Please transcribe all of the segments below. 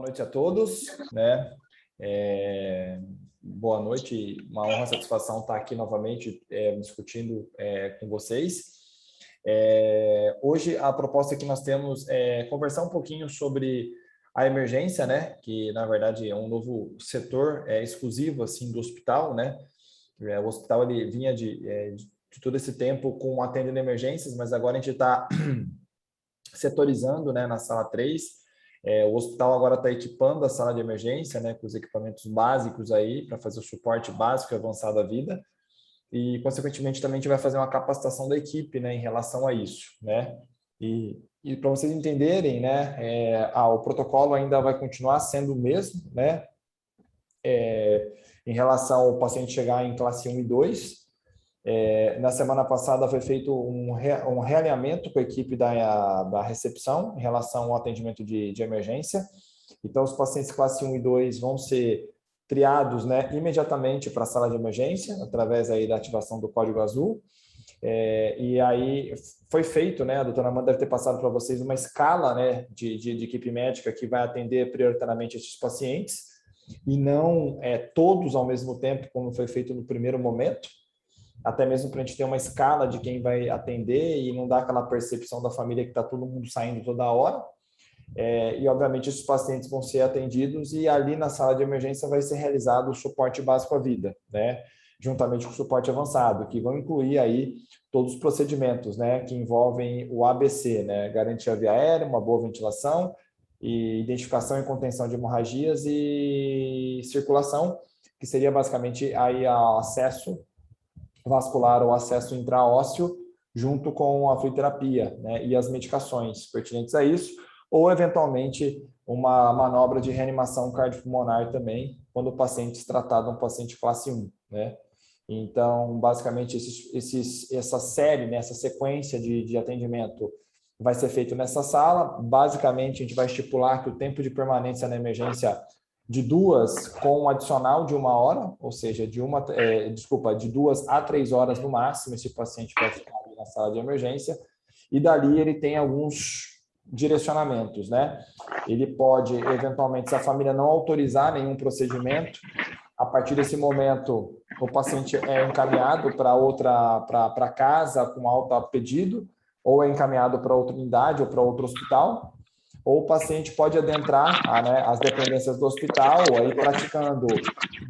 Boa noite a todos, né? Boa noite, uma honra e satisfação estar aqui novamente discutindo com vocês. Hoje a proposta que nós temos é conversar um pouquinho sobre a emergência, né? Que na verdade é um novo setor exclusivo assim do hospital, né? O hospital ele vinha de todo esse tempo com atendendo emergências, mas agora a gente está setorizando, né, na sala 3. O hospital agora está equipando a sala de emergência, né, com os equipamentos básicos aí para fazer o suporte básico e avançado à vida. E, consequentemente, também a gente vai fazer uma capacitação da equipe, né, em relação a isso, né? E para vocês entenderem, né, o protocolo ainda vai continuar sendo o mesmo, né? Em relação ao paciente chegar em classe 1 e 2. Na semana passada foi feito um realinhamento com a equipe da recepção em relação ao atendimento de emergência. Então, os pacientes classe 1 e 2 vão ser triados, né, imediatamente para a sala de emergência, através aí da ativação do código azul. E aí foi feito, né, a doutora Amanda deve ter passado para vocês uma escala, né, de equipe médica que vai atender prioritariamente esses pacientes, e não todos ao mesmo tempo, como foi feito no primeiro momento, até mesmo para a gente ter uma escala de quem vai atender e não dar aquela percepção da família que está todo mundo saindo toda hora. E, obviamente, esses pacientes vão ser atendidos e ali na sala de emergência vai ser realizado o suporte básico à vida, né? Juntamente com o suporte avançado, que vão incluir aí todos os procedimentos, né, que envolvem o ABC, né, garantia via aérea, uma boa ventilação, e identificação e contenção de hemorragias e circulação, que seria basicamente aí o acesso vascular ou acesso intraósseo junto com a fluidoterapia, né, e as medicações pertinentes a isso, ou eventualmente uma manobra de reanimação cardiopulmonar também, quando o paciente se tratar de um paciente classe 1, né? Então, basicamente, essa série, né, essa sequência de atendimento vai ser feito nessa sala. Basicamente, a gente vai estipular que o tempo de permanência na emergência de 2 com um adicional de 1 hora, ou seja, de 2 a 3 horas no máximo, esse paciente vai ficar ali na sala de emergência, e dali ele tem alguns direcionamentos, né? Ele pode, eventualmente, se a família não autorizar nenhum procedimento, a partir desse momento, o paciente é encaminhado para casa com alta pedido, ou é encaminhado para outra unidade ou para outro hospital, ou o paciente pode adentrar as dependências do hospital, aí praticando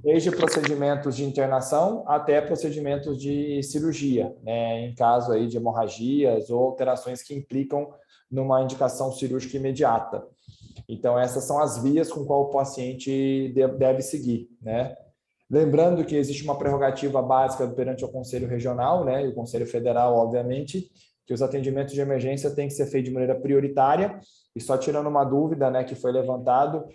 desde procedimentos de internação até procedimentos de cirurgia, né, em caso aí de hemorragias ou alterações que implicam numa indicação cirúrgica imediata. Então, essas são as vias com qual o paciente deve seguir, né? Lembrando que existe uma prerrogativa básica perante o Conselho Regional, né, e o Conselho Federal, obviamente, que os atendimentos de emergência têm que ser feitos de maneira prioritária. E só tirando uma dúvida, né, que foi levantado,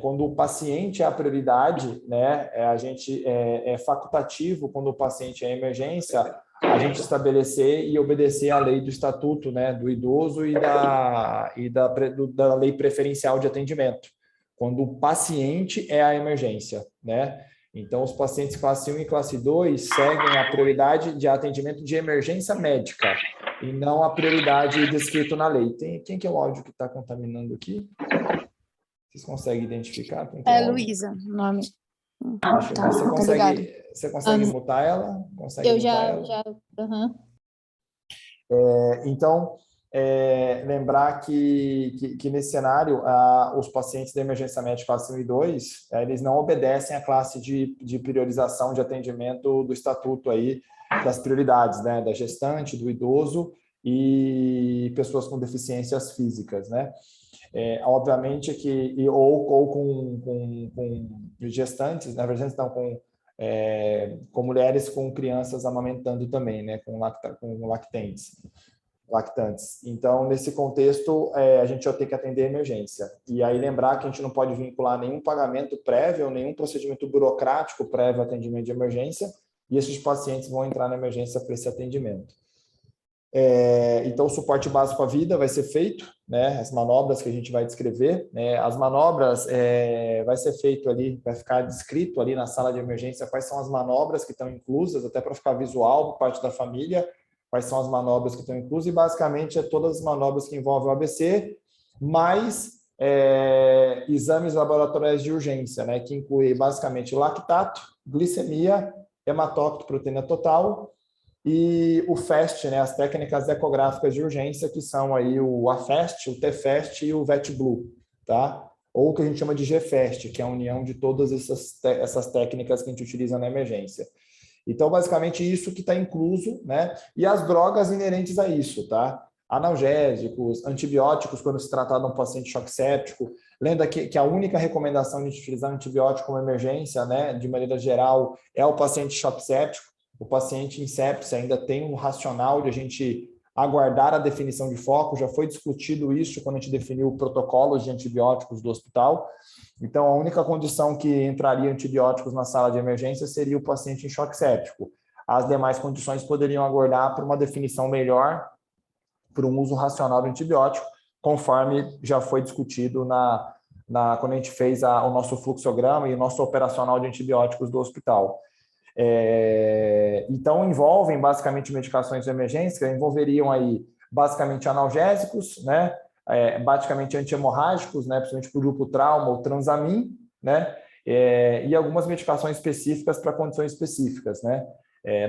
quando o paciente é a prioridade, né, a gente é facultativo quando o paciente é emergência, a gente estabelecer e obedecer à lei do estatuto, né, do idoso e da lei preferencial de atendimento, quando o paciente é a emergência, né? Então, os pacientes classe 1 e classe 2 seguem a prioridade de atendimento de emergência médica e não a prioridade descrito na lei. Quem que é o áudio que está contaminando aqui? Vocês conseguem identificar? Quem que é o áudio? Luísa, o nome. Tá, você consegue mutar ela? Consegue mutar ela? Uhum. Então, lembrar que nesse cenário, os pacientes da emergência médica classe 1 e 2, eles não obedecem à classe de priorização de atendimento do estatuto aí, das prioridades, né, da gestante, do idoso e pessoas com deficiências físicas, né? Obviamente que, ou com gestantes, na verdade, não, com mulheres com crianças amamentando também, né, com lactantes. Então, nesse contexto, a gente já tem que atender a emergência. E aí lembrar que a gente não pode vincular nenhum pagamento prévio, nenhum procedimento burocrático prévio ao atendimento de emergência, e esses pacientes vão entrar na emergência para esse atendimento. Então, o suporte básico à vida vai ser feito, né, as manobras que a gente vai descrever, né, as manobras vai ser feito ali, vai ficar descrito ali na sala de emergência quais são as manobras que estão inclusas, até para ficar visual por parte da família, quais são as manobras que estão inclusas, e basicamente todas as manobras que envolvem o ABC, mais exames laboratoriais de urgência, né, que inclui basicamente lactato, glicemia, hematócrito, proteína total e o FAST, né, as técnicas ecográficas de urgência, que são aí o AFAST, o TFAST e o VET-Blue, tá? Ou o que a gente chama de GFAST, que é a união de todas essas técnicas que a gente utiliza na emergência. Então, basicamente, isso que está incluso, né? E as drogas inerentes a isso, tá? Analgésicos, antibióticos, quando se tratar de um paciente choque séptico. Lembra que a única recomendação de utilizar antibiótico como emergência, né, de maneira geral, é o paciente choque séptico. O paciente em sepsia ainda tem um racional de a gente aguardar a definição de foco. Já foi discutido isso quando a gente definiu o protocolo de antibióticos do hospital. Então, a única condição que entraria antibióticos na sala de emergência seria o paciente em choque séptico. As demais condições poderiam aguardar por uma definição melhor, por um uso racional do antibiótico, conforme já foi discutido quando a gente fez o nosso fluxograma e o nosso operacional de antibióticos do hospital. Então, envolvem basicamente medicações de emergência, envolveriam aí basicamente analgésicos, né? Basicamente antihemorrágicos, né? Principalmente por grupo trauma ou transamin, né? E algumas medicações específicas para condições específicas, né?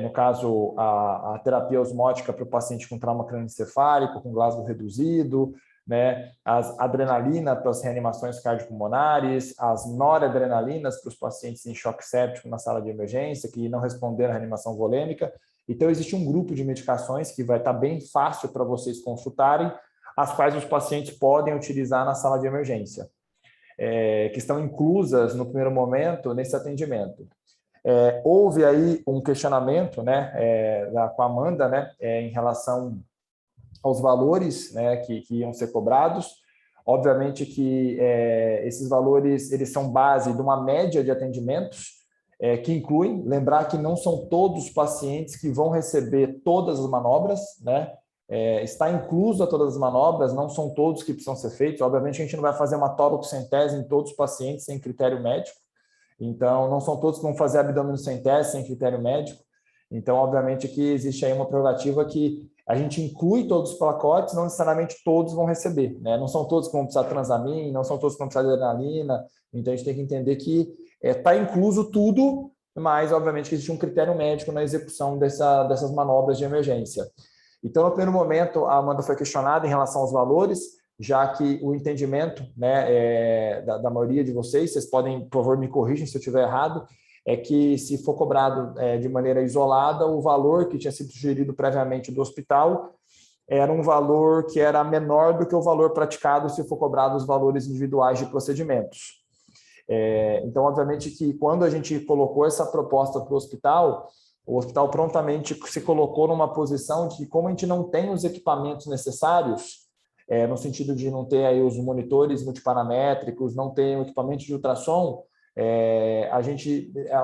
No caso, a terapia osmótica para o paciente com trauma crânioencefálico, com Glasgow reduzido, né? As adrenalina para as reanimações cardiopulmonares, as noradrenalinas para os pacientes em choque séptico na sala de emergência, que não responderam à reanimação volêmica. Então, existe um grupo de medicações que vai estar bem fácil para vocês consultarem, as quais os pacientes podem utilizar na sala de emergência, que estão inclusas no primeiro momento nesse atendimento. Houve aí um questionamento, né, com a Amanda, né, em relação aos valores, né, que iam ser cobrados. Obviamente que esses valores eles são base de uma média de atendimentos, que incluem, lembrar que não são todos os pacientes que vão receber todas as manobras, né? Está incluso a todas as manobras, não são todos que precisam ser feitos. Obviamente a gente não vai fazer uma toracocentese em todos os pacientes sem critério médico, então não são todos que vão fazer abdominocentese sem critério médico. Então, obviamente que existe aí uma prerrogativa que a gente inclui todos os pacotes, não necessariamente todos vão receber, né? Não são todos que vão precisar de transamin, não são todos que vão precisar de adrenalina, então a gente tem que entender que está incluso tudo, mas obviamente que existe um critério médico na execução dessas manobras de emergência. Então, no primeiro momento, a Amanda foi questionada em relação aos valores, já que o entendimento, né, da maioria de vocês podem, por favor, me corrijam se eu estiver errado, é que se for cobrado de maneira isolada, o valor que tinha sido sugerido previamente do hospital era um valor que era menor do que o valor praticado se for cobrado os valores individuais de procedimentos. Então, obviamente que quando a gente colocou essa proposta para o hospital prontamente se colocou numa posição de que, como a gente não tem os equipamentos necessários, no sentido de não ter aí os monitores multiparamétricos, não ter o equipamento de ultrassom,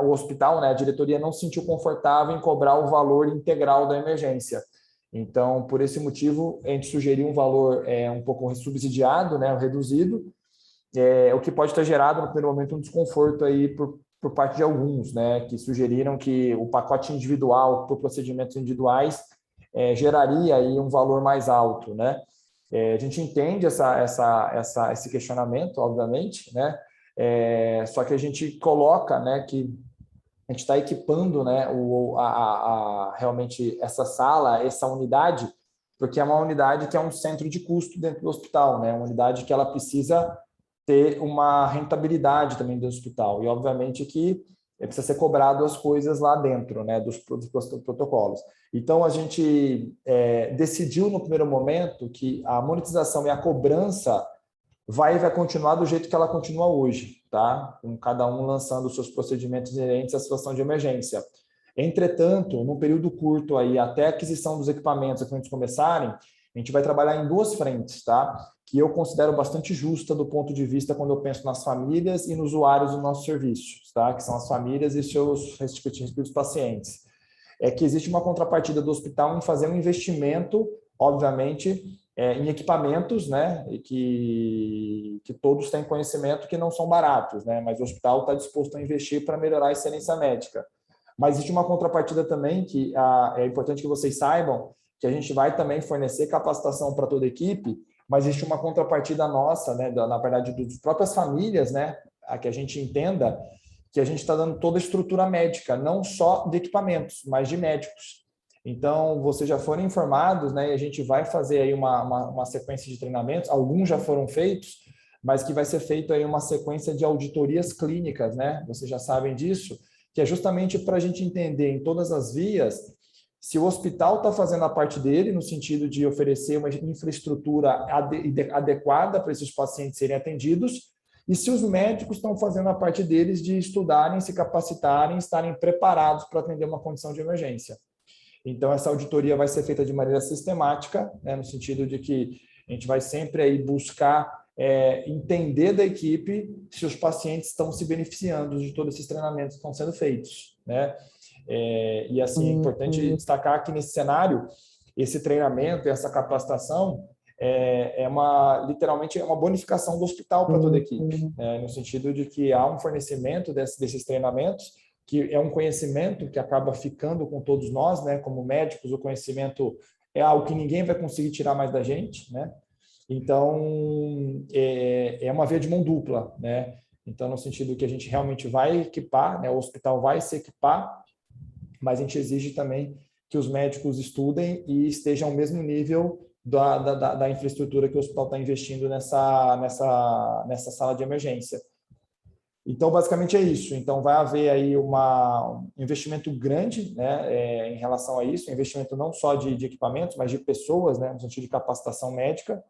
o hospital, né, a diretoria não se sentiu confortável em cobrar o valor integral da emergência. Então, por esse motivo, a gente sugeriu um valor um pouco subsidiado, né, reduzido, o que pode ter gerado, no primeiro momento, um desconforto aí por parte de alguns, né, que sugeriram que o pacote individual, por procedimentos individuais, geraria aí um valor mais alto, né? A gente entende esse questionamento, obviamente, né? Só que a gente coloca, né, que a gente está equipando, né, realmente essa sala, essa unidade, porque é uma unidade que é um centro de custo dentro do hospital, né? Uma unidade que ela precisa ter uma rentabilidade também do hospital. E, obviamente, que precisa ser cobrado as coisas lá dentro, né, dos protocolos. Então, a gente decidiu, no primeiro momento, que a monetização e a cobrança vai continuar do jeito que ela continua hoje, tá? Com cada um lançando os seus procedimentos inerentes à situação de emergência. Entretanto, num período curto aí, até a aquisição dos equipamentos que eles começarem, a gente vai trabalhar em duas frentes, tá? Que eu considero bastante justa do ponto de vista quando eu penso nas famílias e nos usuários dos nossos serviços, tá? Que são as famílias e seus respectivos pacientes. Que existe uma contrapartida do hospital em fazer um investimento, obviamente, em equipamentos, né? E que todos têm conhecimento que não são baratos, né? Mas o hospital está disposto a investir para melhorar a excelência médica. Mas existe uma contrapartida também que é importante que vocês saibam, que a gente vai também fornecer capacitação para toda a equipe mas existe uma contrapartida nossa, né, na verdade, das próprias famílias, né, a que a gente entenda que a gente está dando toda a estrutura médica, não só de equipamentos, mas de médicos. Então, vocês já foram informados, né, e a gente vai fazer aí uma sequência de treinamentos, alguns já foram feitos, mas que vai ser feito aí uma sequência de auditorias clínicas, né? Vocês já sabem disso, que é justamente para a gente entender em todas as vias se o hospital está fazendo a parte dele, no sentido de oferecer uma infraestrutura adequada para esses pacientes serem atendidos, e se os médicos estão fazendo a parte deles de estudarem, se capacitarem, estarem preparados para atender uma condição de emergência. Então, essa auditoria vai ser feita de maneira sistemática, né, no sentido de que a gente vai sempre aí buscar entender da equipe se os pacientes estão se beneficiando de todos esses treinamentos que estão sendo feitos, né? E assim, é importante destacar que nesse cenário, esse treinamento, essa capacitação literalmente é uma bonificação do hospital para toda a equipe, né? No sentido de que há um fornecimento desses treinamentos, que é um conhecimento que acaba ficando com todos nós, né? Como médicos, o conhecimento é algo que ninguém vai conseguir tirar mais da gente, né? Então, é uma via de mão dupla, né? Então, no sentido que a gente realmente vai equipar, né? O hospital vai se equipar, mas a gente exige também que os médicos estudem e estejam ao mesmo nível da infraestrutura que o hospital está investindo nessa sala de emergência. Então, basicamente é isso. Então, vai haver aí um investimento grande, né, em relação a isso, investimento não só de equipamentos, mas de pessoas, né, no sentido de capacitação médica.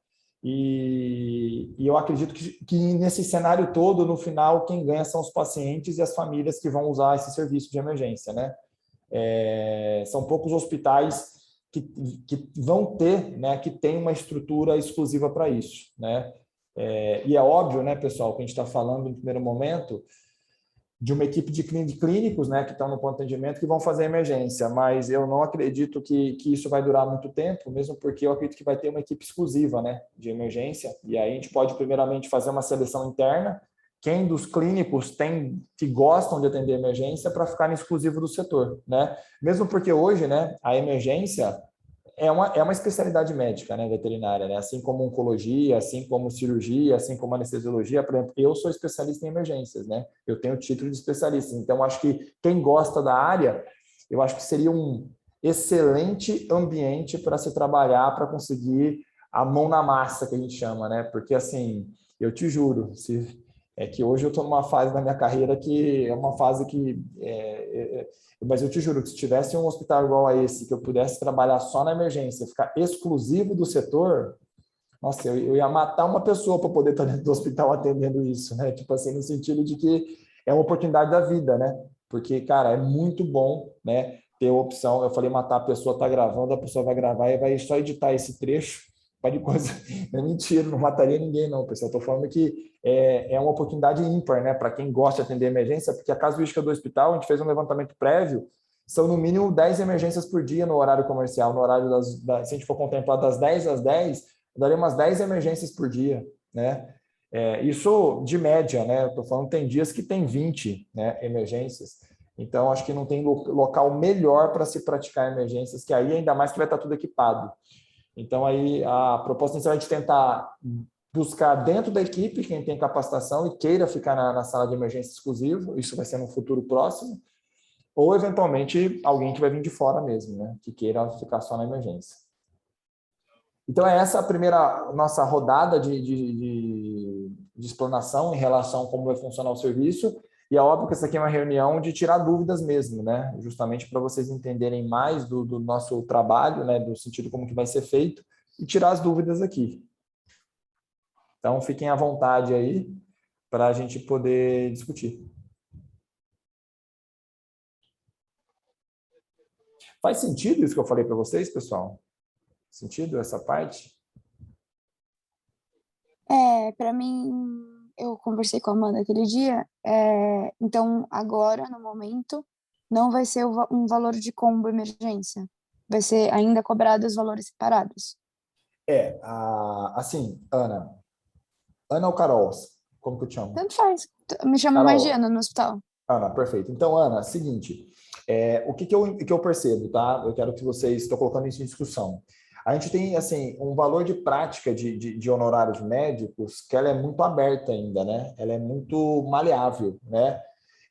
E eu acredito que nesse cenário todo, no final, quem ganha são os pacientes e as famílias que vão usar esse serviço de emergência, né? São poucos hospitais que vão ter, né, que tem uma estrutura exclusiva para isso, né? E é óbvio, né, pessoal, que a gente está falando no primeiro momento de uma equipe de clínicos, né, que estão no ponto de atendimento, que vão fazer emergência, mas eu não acredito que isso vai durar muito tempo, mesmo porque eu acredito que vai ter uma equipe exclusiva, né, de emergência, e aí a gente pode primeiramente fazer uma seleção interna, quem dos clínicos que gostam de atender emergência para ficar exclusivo do setor, né, mesmo porque hoje, né, a emergência é uma especialidade médica, né, veterinária, né? Assim como oncologia, assim como cirurgia, assim como anestesiologia. Por exemplo, eu sou especialista em emergências, né? Eu tenho o título de especialista. Então, acho que quem gosta da área, eu acho que seria um excelente ambiente para se trabalhar, para conseguir a mão na massa, que a gente chama, né? Porque, assim, eu te juro, é que hoje eu estou numa fase da minha carreira que é uma fase que mas eu te juro que se tivesse um hospital igual a esse, que eu pudesse trabalhar só na emergência, ficar exclusivo do setor, nossa, eu ia matar uma pessoa para poder estar dentro do hospital atendendo isso, né? Tipo assim, no sentido de que é uma oportunidade da vida, né? Porque, cara, é muito bom, né, ter a opção. Eu falei matar, a pessoa tá gravando, a pessoa vai gravar e vai só editar esse trecho, vai de coisa. É mentira, não mataria ninguém, não, pessoal. Estou falando que é uma oportunidade ímpar, né, para quem gosta de atender emergência, porque a casuística do hospital, a gente fez um levantamento prévio, são no mínimo 10 emergências por dia no horário comercial, no horário se a gente for contemplar das 10 às 10, daria umas 10 emergências por dia, né? Isso de média, né? Eu estou falando, tem dias que tem 20, né, emergências. Então, acho que não tem local melhor para se praticar emergências, que aí ainda mais que vai estar tudo equipado. Então, aí a proposta inicial é de tentar buscar dentro da equipe quem tem capacitação e queira ficar na sala de emergência exclusivo, isso vai ser no futuro próximo, ou eventualmente alguém que vai vir de fora mesmo, né, que queira ficar só na emergência. Então, essa a primeira nossa rodada de explanação em relação a como vai funcionar o serviço. E é óbvio que essa aqui é uma reunião de tirar dúvidas mesmo, né? Justamente para vocês entenderem mais do nosso trabalho, né? Do sentido como que vai ser feito e tirar as dúvidas aqui. Então, fiquem à vontade aí para a gente poder discutir. Faz sentido isso que eu falei para vocês, pessoal? Sentido essa parte? Para mim, eu conversei com a Amanda aquele dia, então agora, no momento, não vai ser um valor de combo emergência, vai ser ainda cobrado os valores separados. Assim, Ana ou Carol? Como que eu te chamo? Tanto faz, me chamo mais de Carol. Ana no hospital. Ana, perfeito. Então, Ana, seguinte, o que eu percebo, tá? Eu quero que vocês, estou colocando isso em discussão. A gente tem, assim, um valor de prática de honorários médicos que ela é muito aberta ainda, né? Ela é muito maleável, né?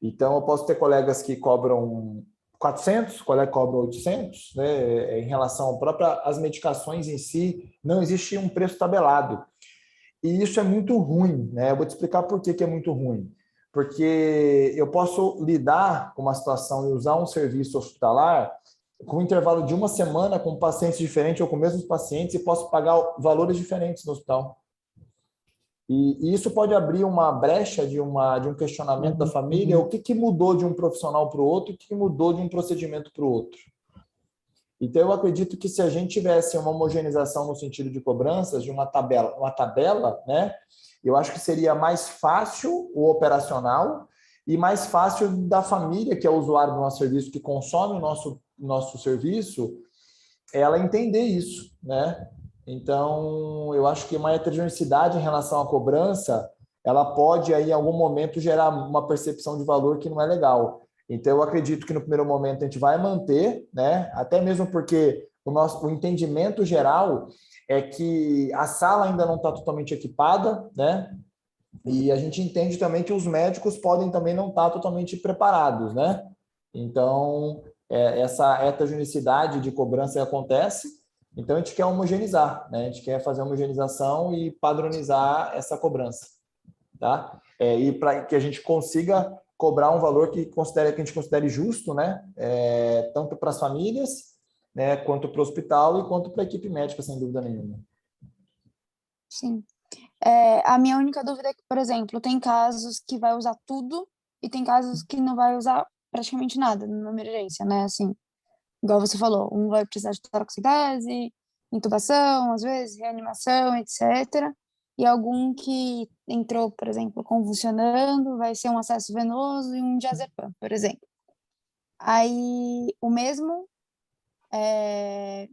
Então, eu posso ter colegas que cobram 400, colega que cobra 800, né? Em relação ao próprio, às medicações em si, não existe um preço tabelado. E isso é muito ruim, né? Eu vou te explicar por que é muito ruim. Porque eu posso lidar com uma situação e usar um serviço hospitalar com um intervalo de uma semana com pacientes diferentes ou com mesmos pacientes e posso pagar valores diferentes no hospital. E isso pode abrir uma brecha de um questionamento da família, o que mudou de um profissional para o outro, o que mudou de um procedimento para o outro. Então, eu acredito que se a gente tivesse uma homogeneização no sentido de cobranças, de uma tabela, né? Eu acho que seria mais fácil o operacional e mais fácil da família, que é o usuário do nosso serviço, que consome o nosso serviço, ela entender isso, né? Então, eu acho que uma heterogeneidade em relação à cobrança, ela pode aí, em algum momento, gerar uma percepção de valor que não é legal. Então, eu acredito que no primeiro momento a gente vai manter, né? Até mesmo porque o entendimento geral é que a sala ainda não está totalmente equipada, né? E a gente entende também que os médicos podem também não estar totalmente preparados, né? Então, essa heterogeneidade de cobrança acontece, então a gente quer homogeneizar, né? A gente quer fazer a homogeneização e padronizar essa cobrança, tá? E para que a gente consiga cobrar um valor que a gente considere justo, né? Tanto para as famílias, né? Quanto para o hospital e quanto para a equipe médica, sem dúvida nenhuma. Sim. A minha única dúvida é que, por exemplo, tem casos que vai usar tudo e tem casos que não vai usar praticamente nada numa emergência, né? Assim, igual você falou, um vai precisar de toracocidese, intubação, às vezes, reanimação, etc. E algum que entrou, por exemplo, convulsionando, vai ser um acesso venoso e um diazepam, por exemplo. Aí,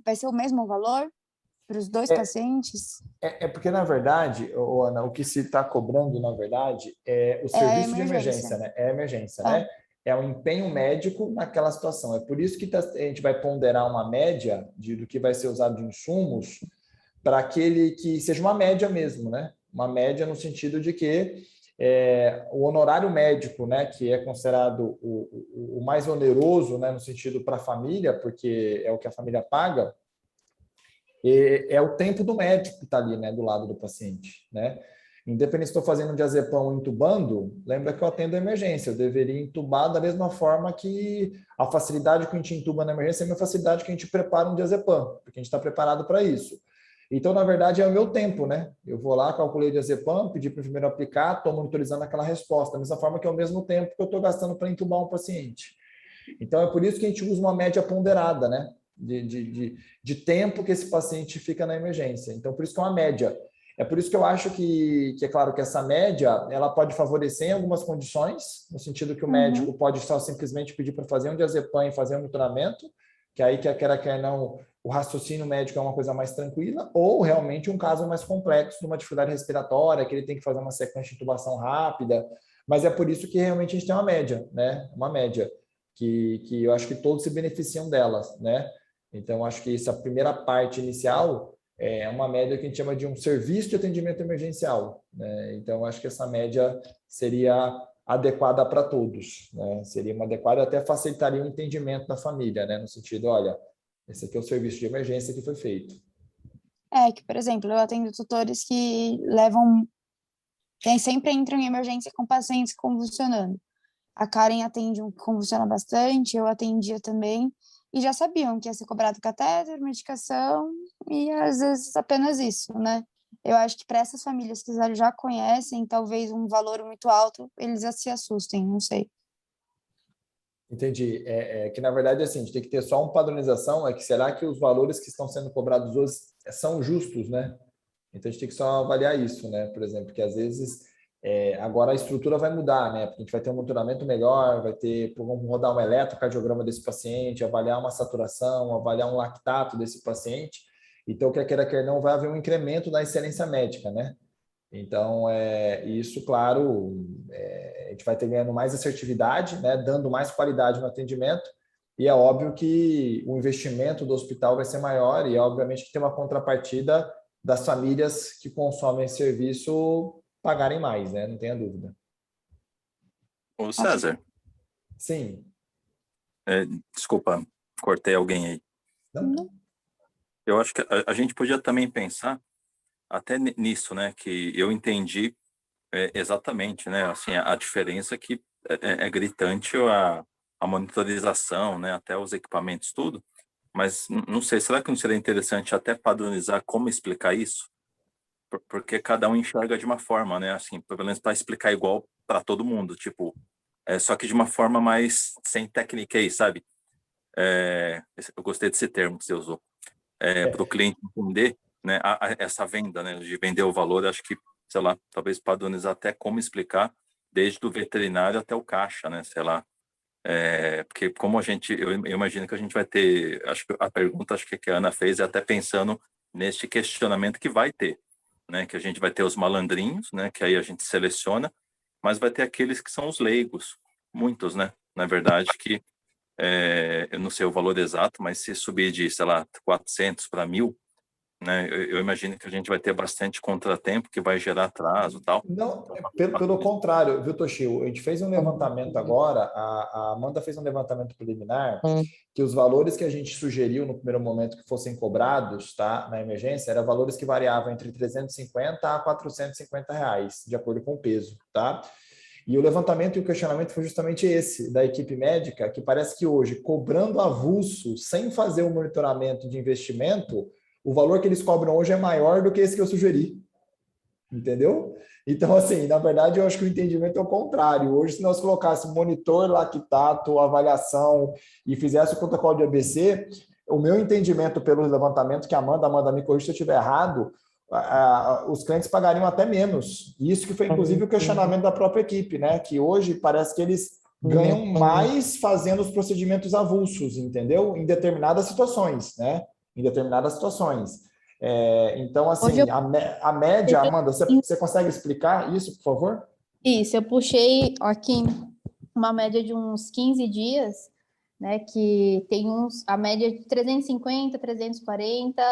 vai ser o mesmo valor para os dois pacientes? Porque, na verdade, Ana, o que se está cobrando, na verdade, é o É a serviço de emergência, emergência, né? É a emergência, tá? né? É o empenho médico naquela situação. É por isso que a gente vai ponderar uma média do que vai ser usado de insumos para aquele que seja uma média mesmo, né? Uma média no sentido de que o honorário médico, né, que é considerado o mais oneroso, né, no sentido para a família, porque é o que a família paga, é o tempo do médico que está ali, né, do lado do paciente, né? Independente se estou fazendo um diazepam ou entubando, lembra que eu atendo a emergência, eu deveria entubar da mesma forma que a facilidade que a gente entuba na emergência é a mesma facilidade que a gente prepara um diazepam, porque a gente está preparado para isso. Então, na verdade, é o meu tempo, né? Eu vou lá, calculei o diazepam, pedi para o enfermeiro aplicar, estou monitorizando aquela resposta, da mesma forma que é o mesmo tempo que eu estou gastando para entubar um paciente. Então, é por isso que a gente usa uma média ponderada, né? De tempo que esse paciente fica na emergência. Então, por isso que é uma média. É por isso que eu acho que é claro que essa média ela pode favorecer em algumas condições, no sentido que o médico pode só simplesmente pedir para fazer um diazepam e fazer um monitoramento, que aí, quer não, o raciocínio médico é uma coisa mais tranquila, ou realmente um caso mais complexo, de uma dificuldade respiratória, que ele tem que fazer uma sequência de intubação rápida. Mas é por isso que realmente a gente tem uma média, né? Uma média, que eu acho que todos se beneficiam delas, né? Então, acho que essa primeira parte inicial é uma média que a gente chama de um serviço de atendimento emergencial, né? Então, acho que essa média seria adequada para todos, né? Seria uma adequada, até facilitaria o entendimento da família, né? No sentido, olha, esse aqui é o serviço de emergência que foi feito. Que, por exemplo, eu atendo tutores que sempre entram em emergência com pacientes convulsionando. A Karen atende um que convulsiona bastante, eu atendia também, e já sabiam que ia ser cobrado catéter, medicação, e às vezes apenas isso, né? Eu acho que para essas famílias que já conhecem, talvez um valor muito alto, eles já se assustem, não sei. Entendi. Que, na verdade, assim, a gente tem que ter só uma padronização, é que será que os valores que estão sendo cobrados hoje são justos, né? Então, a gente tem que só avaliar isso, né? Por exemplo, que às vezes, agora a estrutura vai mudar, né? Porque a gente vai ter um monitoramento melhor, vamos rodar um eletrocardiograma desse paciente, avaliar uma saturação, avaliar um lactato desse paciente. Então, quer queira, quer não, vai haver um incremento da excelência médica, né? Então, isso, claro, a gente vai ter ganhando mais assertividade, né, dando mais qualidade no atendimento, e é óbvio que o investimento do hospital vai ser maior e, obviamente, que tem uma contrapartida das famílias que consomem esse serviço pagarem mais, né? Não tenha dúvida. Ô César, Sim. desculpa, cortei alguém aí. Não? Eu acho que a gente podia também pensar até nisso, né? Que eu entendi exatamente, né? Assim, a diferença que é gritante a monitorização, né? Até os equipamentos, tudo. Mas não sei, será que não seria interessante até padronizar como explicar isso? Porque cada um enxerga de uma forma, né? Assim, pelo menos para explicar igual para todo mundo, tipo, só que de uma forma mais sem tecniquez, sabe? Eu gostei desse termo que você usou. Para o cliente entender, né, essa venda, né, de vender o valor, acho que, sei lá, talvez padronizar até como explicar, desde o veterinário até o caixa, né, sei lá. Porque como eu imagino que a gente vai ter, acho que a pergunta acho que a Ana fez é até pensando neste questionamento que vai ter, né, que a gente vai ter os malandrinhos, né, que aí a gente seleciona, mas vai ter aqueles que são os leigos, muitos, né, na verdade, que eu não sei o valor exato, mas se subir de, sei lá, 400 para 1.000, né, eu imagino que a gente vai ter bastante contratempo que vai gerar atraso e tal. Não, pelo contrário, viu, Toshio? A gente fez um levantamento agora, a Amanda fez um levantamento preliminar, que os valores que a gente sugeriu no primeiro momento que fossem cobrados, tá, na emergência, eram valores que variavam entre 350 a 450 reais, de acordo com o peso, tá? E o levantamento e o questionamento foi justamente esse, da equipe médica, que parece que hoje, cobrando avulso, sem fazer o monitoramento de investimento, o valor que eles cobram hoje é maior do que esse que eu sugeri. Entendeu? Então, assim, na verdade, eu acho que o entendimento é o contrário. Hoje, se nós colocássemos monitor lactato, avaliação e fizesse o protocolo de ABC, o meu entendimento pelo levantamento que a Amanda me corrija se eu estiver errado, os clientes pagariam até menos. Isso que foi, inclusive, o questionamento da própria equipe, né? Que hoje parece que eles ganham mais fazendo os procedimentos avulsos, entendeu? Em determinadas situações, né? Em determinadas situações. Então, assim, a média, Amanda, você consegue explicar isso, por favor? Isso, eu puxei aqui uma média de uns 15 dias, né, que tem a média de 350, 340,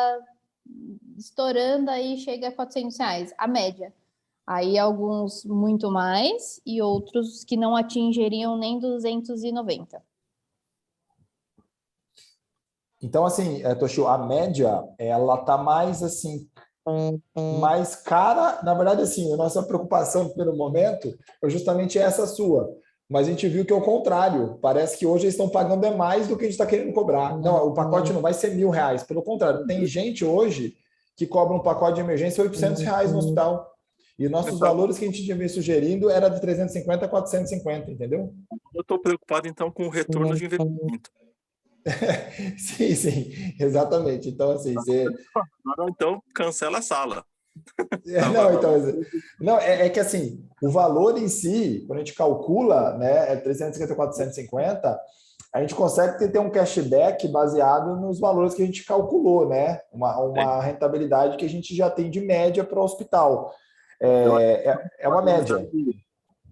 estourando aí chega a 400 reais, a média. Aí alguns muito mais e outros que não atingiriam nem 290. Então, assim, Toshio, a média, ela tá mais, assim, mais cara. Na verdade, assim, a nossa preocupação no primeiro momento foi justamente essa sua. Mas a gente viu que é o contrário. Parece que hoje eles estão pagando mais do que a gente está querendo cobrar. Não, o pacote não vai ser R$ 1.000. Pelo contrário, tem gente hoje que cobra um pacote de emergência R$ 800 no hospital. E nossos valores que a gente tinha vindo sugerindo era de 350 a 450, entendeu? Eu estou preocupado, então, com o retorno de investimento. Sim, sim, exatamente. Então, assim, Então, cancela a sala. Não, então, não, que assim, o valor em si, quando a gente calcula, né, 350, 450, a gente consegue ter um cashback baseado nos valores que a gente calculou, né? Uma rentabilidade que a gente já tem de média para o hospital. É uma média.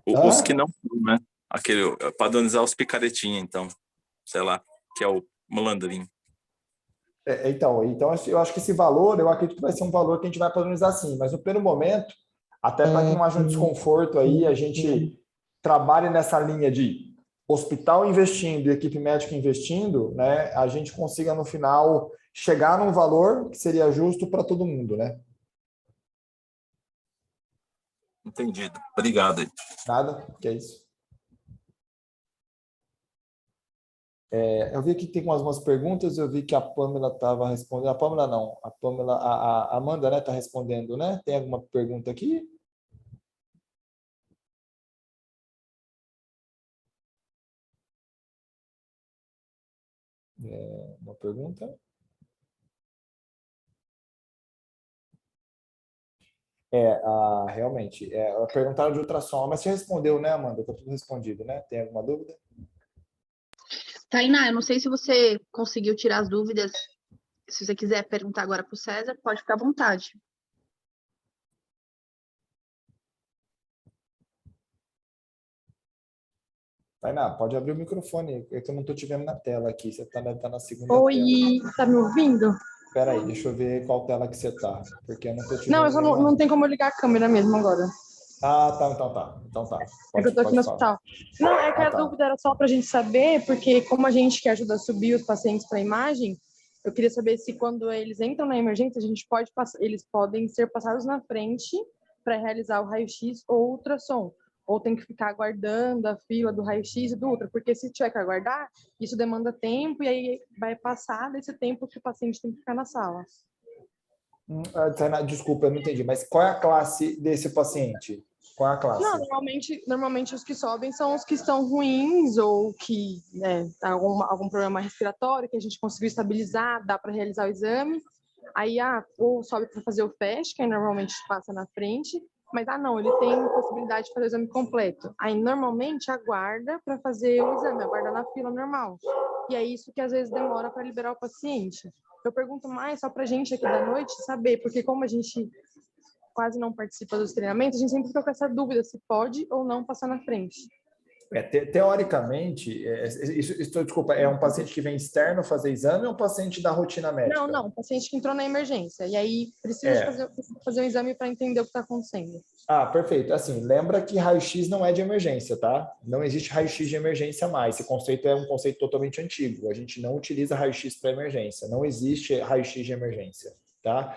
Os que não, né? Aquele, padronizar os picaretinha, então, sei lá, que é o malandrinho. Então, eu acho que esse valor, eu acredito que vai ser um valor que a gente vai padronizar sim, mas no primeiro momento, até para que não haja um desconforto aí, a gente trabalhe nessa linha de hospital investindo e equipe médica investindo, né? A gente consiga no final chegar num valor que seria justo para todo mundo, né? Entendido. Obrigado aí. Nada, que é isso. Eu vi que tem umas perguntas, eu vi que a Pamela estava respondendo. A Pamela não, a Pamela, a Amanda, né, está respondendo, né? Tem alguma pergunta aqui? Uma pergunta? Realmente. Perguntaram de ultrassom, mas você respondeu, né, Amanda? Está tudo respondido, né? Tem alguma dúvida? Tainá, eu não sei se você conseguiu tirar as dúvidas. Se você quiser perguntar agora para o César, pode ficar à vontade. Tainá, pode abrir o microfone, é que eu não estou te vendo na tela aqui, você deve estar na segunda tela. Oi, tá me ouvindo? Espera aí, deixa eu ver qual tela que você está, porque eu não estou te Não, vendo eu só não, nenhuma. não tem como eu ligar a câmera mesmo agora. Ah, tá, então tá. Então tá. É que eu tô aqui no hospital. Não, é que a tá. dúvida era só pra gente saber, porque como a gente que ajuda a subir os pacientes para imagem, eu queria saber se quando eles entram na emergência, a gente pode eles podem ser passados na frente para realizar o raio-x ou ultrassom. Ou tem que ficar aguardando a fila do raio-x e do ultra, porque se tiver que aguardar, isso demanda tempo e aí vai passar desse tempo que o paciente tem que ficar na sala. Tainá, desculpa, eu não entendi, mas qual é a classe desse paciente? Qual é a classe? Não, normalmente os que sobem são os que estão ruins ou que algum problema respiratório que a gente conseguiu estabilizar, dá para realizar o exame. Aí, ou sobe para fazer o FAST, que aí normalmente passa na frente, mas, não, ele tem possibilidade de fazer o exame completo. Aí, normalmente, aguarda para fazer o exame, aguarda na fila normal. E é isso que, às vezes, demora para liberar o paciente. Eu pergunto mais só para a gente aqui da noite saber, porque como a gente quase não participa dos treinamentos, a gente sempre fica com essa dúvida se pode ou não passar na frente. Teoricamente, desculpa, é um paciente que vem externo fazer exame ou um paciente da rotina médica? Não, um paciente que entrou na emergência e aí precisa fazer um exame para entender o que está acontecendo. Perfeito. Assim, lembra que raio-x não é de emergência, tá? Não existe raio-x de emergência mais. Esse conceito é um conceito totalmente antigo. A gente não utiliza raio-x para emergência. Não existe raio-x de emergência, tá?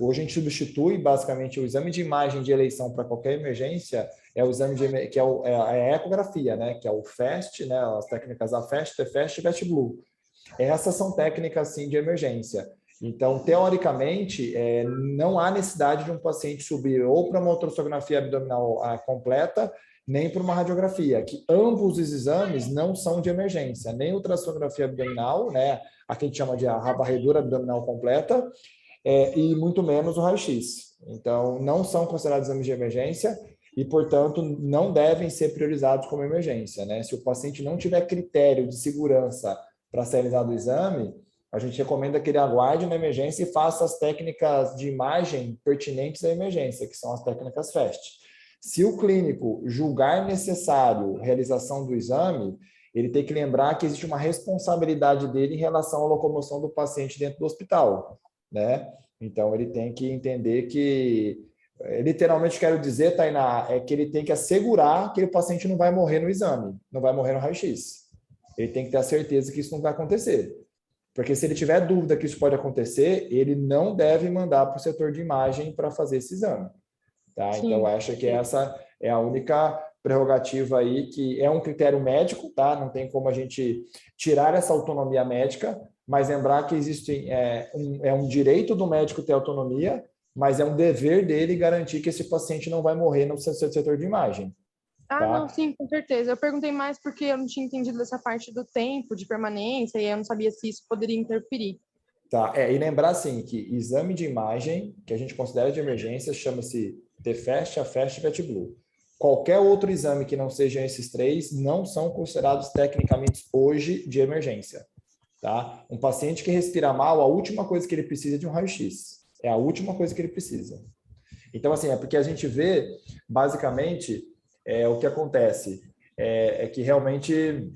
Hoje a gente substitui basicamente o exame de imagem de eleição para qualquer emergência, é o exame que é a ecografia, né? Que é o FAST, né? As técnicas AFAST, TFAST e VEST-Blue. Essas são técnicas sim de emergência. Então, teoricamente, não há necessidade de um paciente subir ou para uma ultrassonografia abdominal completa, nem para uma radiografia, que ambos os exames não são de emergência, nem ultrassonografia abdominal, né? A que a gente chama de a varredura abdominal completa, e muito menos o raio-x. Então, não são considerados exames de emergência e, portanto, não devem ser priorizados como emergência, né? Se o paciente não tiver critério de segurança para ser realizado o exame, a gente recomenda que ele aguarde na emergência e faça as técnicas de imagem pertinentes à emergência, que são as técnicas FAST. Se o clínico julgar necessário a realização do exame, ele tem que lembrar que existe uma responsabilidade dele em relação à locomoção do paciente dentro do hospital, né? Então, ele tem que entender que, literalmente, quero dizer, Tainá, é que ele tem que assegurar que o paciente não vai morrer no exame, não vai morrer no raio-x. Ele tem que ter a certeza que isso não vai acontecer. Porque se ele tiver dúvida que isso pode acontecer, ele não deve mandar para o setor de imagem para fazer esse exame. Tá? Então, eu acho que essa é a única prerrogativa aí, que é um critério médico, tá? Não tem como a gente tirar essa autonomia médica, mas lembrar que existe um direito do médico ter autonomia, mas é um dever dele garantir que esse paciente não vai morrer no setor de imagem. Tá? Não, sim, com certeza. Eu perguntei mais porque eu não tinha entendido dessa parte do tempo de permanência e eu não sabia se isso poderia interferir. Tá, e lembrar assim que exame de imagem que a gente considera de emergência chama-se TFAST, AFAST e VET-Blue. Qualquer outro exame que não sejam esses três não são considerados tecnicamente hoje de emergência. Tá? Um paciente que respira mal, a última coisa que ele precisa é de um raio-x. É a última coisa que ele precisa. Então, assim, é porque a gente vê, basicamente, o que acontece é que realmente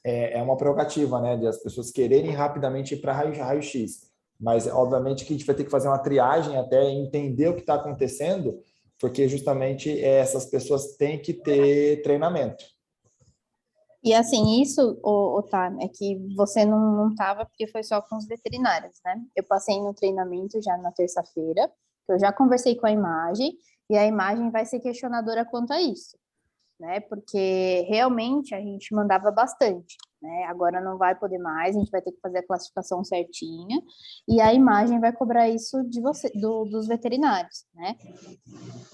é uma prerrogativa, né, de as pessoas quererem rapidamente ir para raio-x. Mas, obviamente, que a gente vai ter que fazer uma triagem até entender o que está acontecendo, porque justamente essas pessoas têm que ter treinamento. E assim, isso, Otávio, é que você não estava porque foi só com os veterinários, né? Eu passei no treinamento já na terça-feira, eu já conversei com a imagem, e a imagem vai ser questionadora quanto a isso, né? Porque realmente a gente mandava bastante, né? Agora não vai poder mais, a gente vai ter que fazer a classificação certinha, e a imagem vai cobrar isso de você, dos veterinários, né?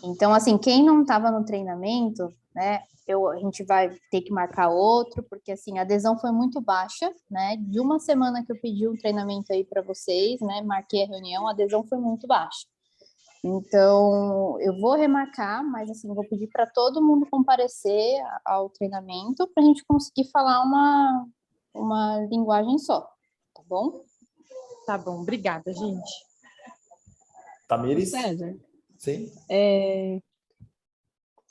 Então, assim, quem não estava no treinamento, né? A gente vai ter que marcar outro, porque assim, a adesão foi muito baixa, né? De uma semana que eu pedi um treinamento aí para vocês, né? Marquei a reunião, a adesão foi muito baixa. Então, eu vou remarcar, mas assim, vou pedir para todo mundo comparecer ao treinamento para a gente conseguir falar uma linguagem só, tá bom? Tá bom, obrigada, gente. Tamires? César, Sim?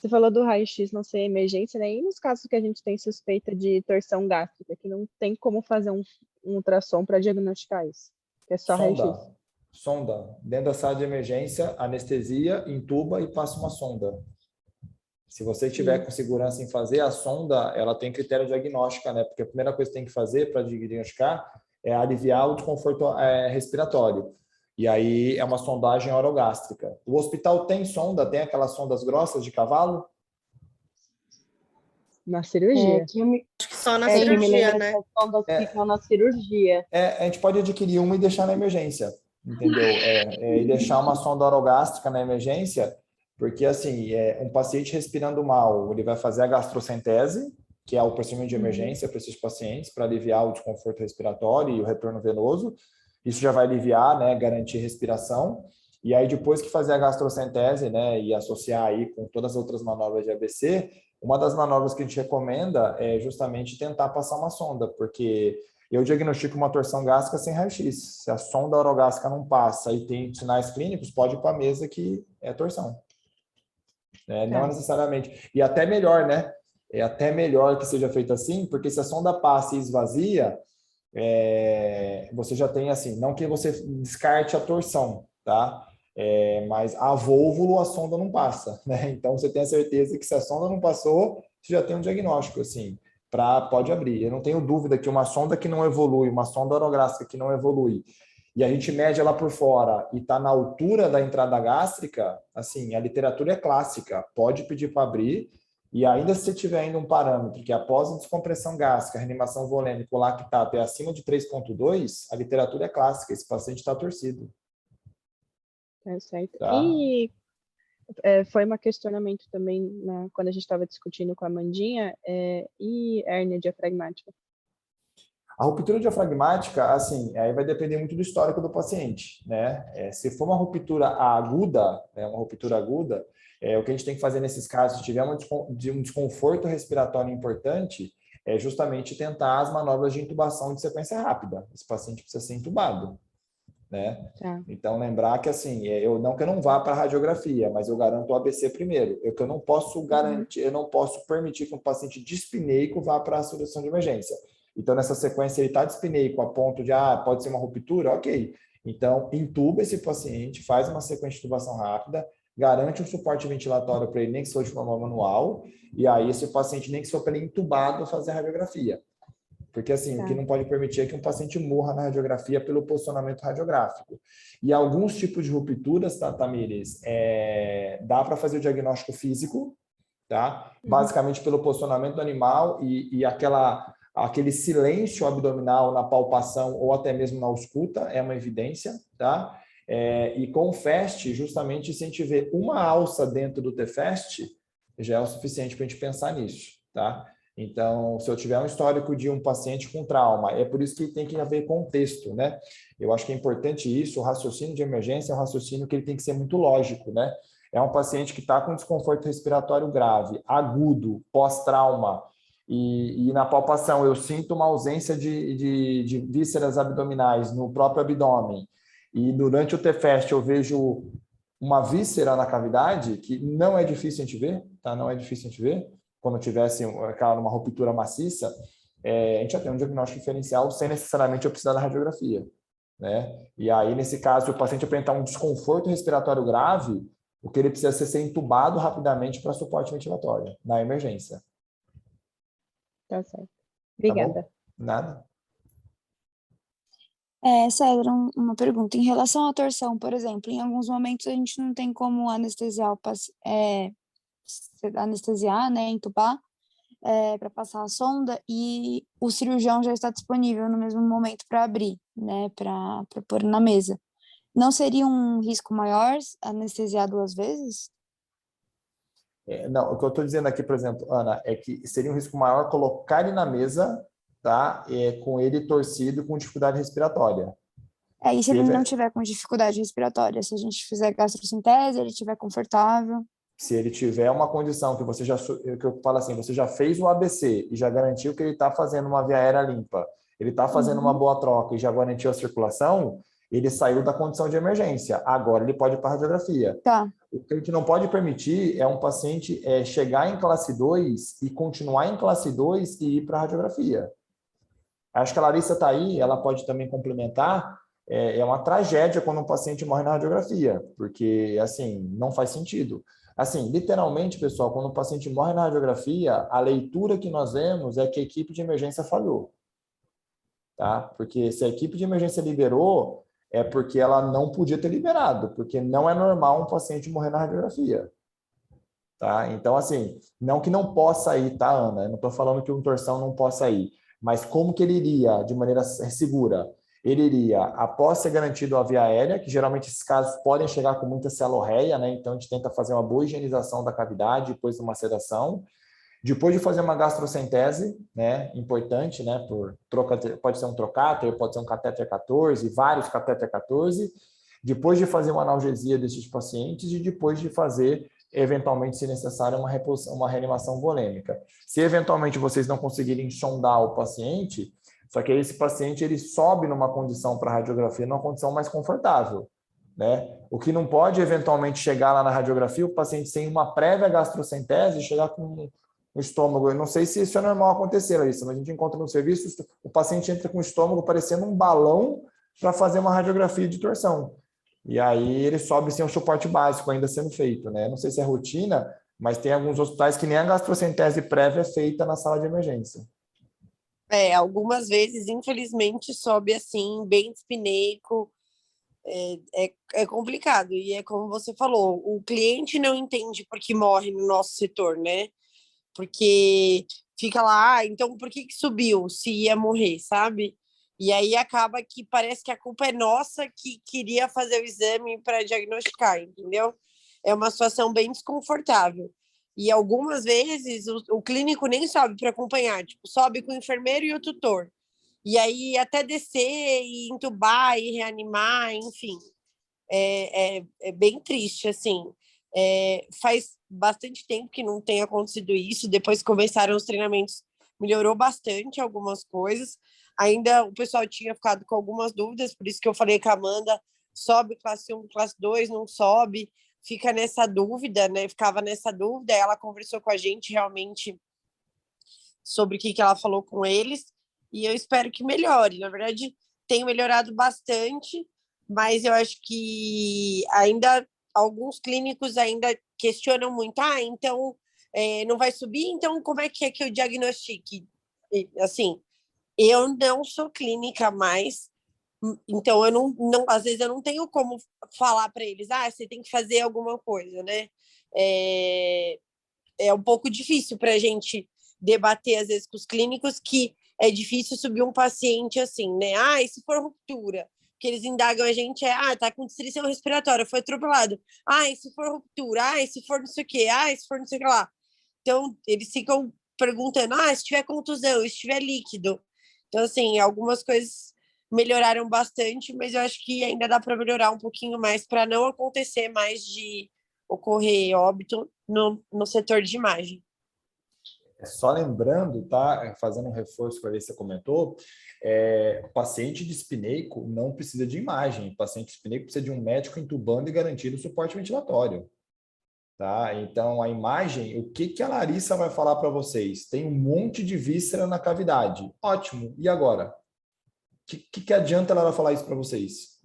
Você falou do raio-x não ser emergência, né? E nos casos que a gente tem suspeita de torção gástrica, que não tem como fazer um ultrassom para diagnosticar isso, que é só raio-x. Sonda. Dentro da sala de emergência, anestesia, intuba e passa uma sonda. Se você tiver com segurança em fazer, a sonda, ela tem critério diagnóstico, né? Porque a primeira coisa que tem que fazer para diagnosticar é aliviar o desconforto respiratório. E aí é uma sondagem orogástrica. O hospital tem sonda, tem aquelas sondas grossas de cavalo? Na cirurgia. Acho que só na Que me cirurgia, lembra né? que as sondas ficam na cirurgia. A gente pode adquirir uma e deixar na emergência, entendeu? E deixar uma sonda orogástrica na emergência, porque assim, um paciente respirando mal, ele vai fazer a gastrocentese, que é o procedimento de emergência para esses pacientes, para aliviar o desconforto respiratório e o retorno venoso. Isso já vai aliviar, né, garantir respiração. E aí, depois que fazer a gastrocentese, né, e associar aí com todas as outras manobras de AVC, uma das manobras que a gente recomenda é justamente tentar passar uma sonda, porque eu diagnostico uma torção gástrica sem raio-x. Se a sonda orogástrica não passa e tem sinais clínicos, pode ir para a mesa que é torção. Não necessariamente. E até melhor, né? É até melhor que seja feito assim, porque se a sonda passa e esvazia, você já tem assim, não que você descarte a torção, tá? Mas a vôvulo a sonda não passa, né? Então você tem a certeza que se a sonda não passou, você já tem um diagnóstico, assim, pode abrir. Eu não tenho dúvida que uma sonda que não evolui, uma sonda orográfica que não evolui, e a gente mede ela por fora e está na altura da entrada gástrica, assim, a literatura é clássica, pode pedir para abrir, e ainda se você tiver ainda um parâmetro que após a descompressão gástrica, reanimação volêmica, o lactato é acima de 3,2, a literatura é clássica, esse paciente está torcido. Certo. Tá. E foi um questionamento também quando a gente estava discutindo com a Amandinha, e hérnia diafragmática? A ruptura diafragmática, assim, aí vai depender muito do histórico do paciente, né? Se for uma ruptura aguda, o que a gente tem que fazer nesses casos, se tiver um desconforto respiratório importante, é justamente tentar as manobras de intubação de sequência rápida. Esse paciente precisa ser intubado, né? Tá. Então, lembrar que, assim, que eu não vá para a radiografia, mas eu garanto o ABC primeiro. Eu não posso garantir, eu não posso permitir que um paciente dispneico vá para a solução de emergência. Então, nessa sequência, ele está dispneico a ponto de, pode ser uma ruptura? Ok. Então, intuba esse paciente, faz uma sequência de intubação rápida, garante um suporte ventilatório para ele, nem que seja de forma manual, e aí esse paciente, nem que seja para ele intubado, fazer a radiografia. Porque, assim, o que não pode permitir é que um paciente morra na radiografia pelo posicionamento radiográfico. E alguns tipos de rupturas, Tamires, dá para fazer o diagnóstico físico, tá? Basicamente pelo posicionamento do animal e aquele silêncio abdominal na palpação ou até mesmo na ausculta é uma evidência, tá? E com o FAST, justamente, se a gente vê uma alça dentro do TFAST, já é o suficiente para a gente pensar nisso, tá? Então, se eu tiver um histórico de um paciente com trauma, é por isso que tem que haver contexto, né? Eu acho que é importante isso, o raciocínio de emergência é um raciocínio que ele tem que ser muito lógico, né? É um paciente que está com desconforto respiratório grave, agudo, pós-trauma, e na palpação eu sinto uma ausência de vísceras abdominais no próprio abdômen, e durante o TFAST eu vejo uma víscera na cavidade, que não é difícil a gente ver, tá? Não é difícil a gente ver, quando tivesse uma ruptura maciça, a gente já tem um diagnóstico diferencial sem necessariamente eu precisar da radiografia, né? E aí, nesse caso, se o paciente apresentar um desconforto respiratório grave, o que ele precisa ser intubado rapidamente para suporte ventilatório, na emergência. Tá certo. Obrigada. Tá bom? Nada. César, uma pergunta. Em relação à torção, por exemplo, em alguns momentos a gente não tem como anestesiar, né, entubar, para passar a sonda, e o cirurgião já está disponível no mesmo momento para abrir, né, para pôr na mesa. Não seria um risco maior anestesiar 2 vezes? Não, o que eu estou dizendo aqui, por exemplo, Ana, é que seria um risco maior colocar ele na mesa, tá? Com ele torcido com dificuldade respiratória. E se ele não tiver com dificuldade respiratória, se a gente fizer gastrocentese, ele estiver confortável? Se ele tiver uma condição que que eu falo assim, você já fez o ABC e já garantiu que ele está fazendo uma via aérea limpa, ele está fazendo uma boa troca e já garantiu a circulação, ele saiu da condição de emergência. Agora ele pode ir para a radiografia. Tá. O que a gente não pode permitir é um paciente chegar em classe 2 e continuar em classe 2 e ir para a radiografia. Acho que a Larissa está aí, ela pode também complementar. É uma tragédia quando um paciente morre na radiografia, porque, assim, não faz sentido. Assim, literalmente, pessoal, quando o paciente morre na radiografia, a leitura que nós vemos é que a equipe de emergência falhou. Tá? Porque se a equipe de emergência liberou, é porque ela não podia ter liberado, porque não é normal um paciente morrer na radiografia. Tá? Então, assim, não que não possa ir, tá, Ana? Eu não estou falando que um torção não possa ir, mas como que ele iria de maneira segura? Ele iria, após ser garantido a via aérea, que geralmente esses casos podem chegar com muita celorreia, né? Então a gente tenta fazer uma boa higienização da cavidade depois de uma sedação. Depois de fazer uma gastrocentese, né, importante, né, pode ser um trocáter, pode ser um catéter 14, vários catéter 14, depois de fazer uma analgesia desses pacientes e depois de fazer, eventualmente, se necessário, uma reanimação volêmica. Se eventualmente vocês não conseguirem sondar o paciente, só que esse paciente ele sobe numa condição para radiografia, numa condição mais confortável, né? O que não pode, eventualmente, chegar lá na radiografia, o paciente sem uma prévia gastrocentese, chegar com o estômago. Eu não sei se isso é normal acontecer, Larissa, mas a gente encontra no serviço, o paciente entra com o estômago parecendo um balão para fazer uma radiografia de torção. E aí ele sobe sem o suporte básico ainda sendo feito, né? Não sei se é rotina, mas tem alguns hospitais que nem a gastrocentese prévia é feita na sala de emergência. Algumas vezes, infelizmente, sobe assim, bem dispineico. É complicado. E é como você falou, o cliente não entende por que morre no nosso setor, né? Porque fica lá, então por que subiu se ia morrer, sabe? E aí acaba que parece que a culpa é nossa que queria fazer o exame para diagnosticar, entendeu? É uma situação bem desconfortável. E algumas vezes o clínico nem sobe para acompanhar, tipo, sobe com o enfermeiro e o tutor. E aí até descer e entubar e reanimar, enfim. É bem triste, assim. Faz bastante tempo que não tem acontecido isso. Depois que começaram os treinamentos, melhorou bastante algumas coisas. Ainda o pessoal tinha ficado com algumas dúvidas, por isso que eu falei com a Amanda, sobe classe 1, classe 2, não sobe, fica nessa dúvida, né? Ficava nessa dúvida, ela conversou com a gente realmente sobre o que ela falou com eles, e eu espero que melhore. Na verdade, tem melhorado bastante, mas eu acho que ainda alguns clínicos ainda questionam muito, então não vai subir, então como é que eu diagnostique? Assim, eu não sou clínica mais, então eu não às vezes eu não tenho como falar para eles, você tem que fazer alguma coisa, né? É um pouco difícil para a gente debater, às vezes, com os clínicos, que é difícil subir um paciente assim, né? E se for ruptura? Que eles indagam a gente tá com distrição respiratória, foi atropelado. E se for ruptura? E se for não sei o quê? E se for não sei o que lá? Então, eles ficam perguntando, se tiver contusão, se tiver líquido. Então, assim, algumas coisas melhoraram bastante, mas eu acho que ainda dá para melhorar um pouquinho mais para não acontecer mais de ocorrer óbito no setor de imagem. Só lembrando, tá? Fazendo um reforço para ver se você comentou, o paciente dispineico não precisa de imagem. O paciente dispineico precisa de um médico entubando e garantindo o suporte ventilatório. Tá? Então, a imagem, o que a Larissa vai falar para vocês? Tem um monte de víscera na cavidade. Ótimo. E agora? O que adianta ela falar isso para vocês?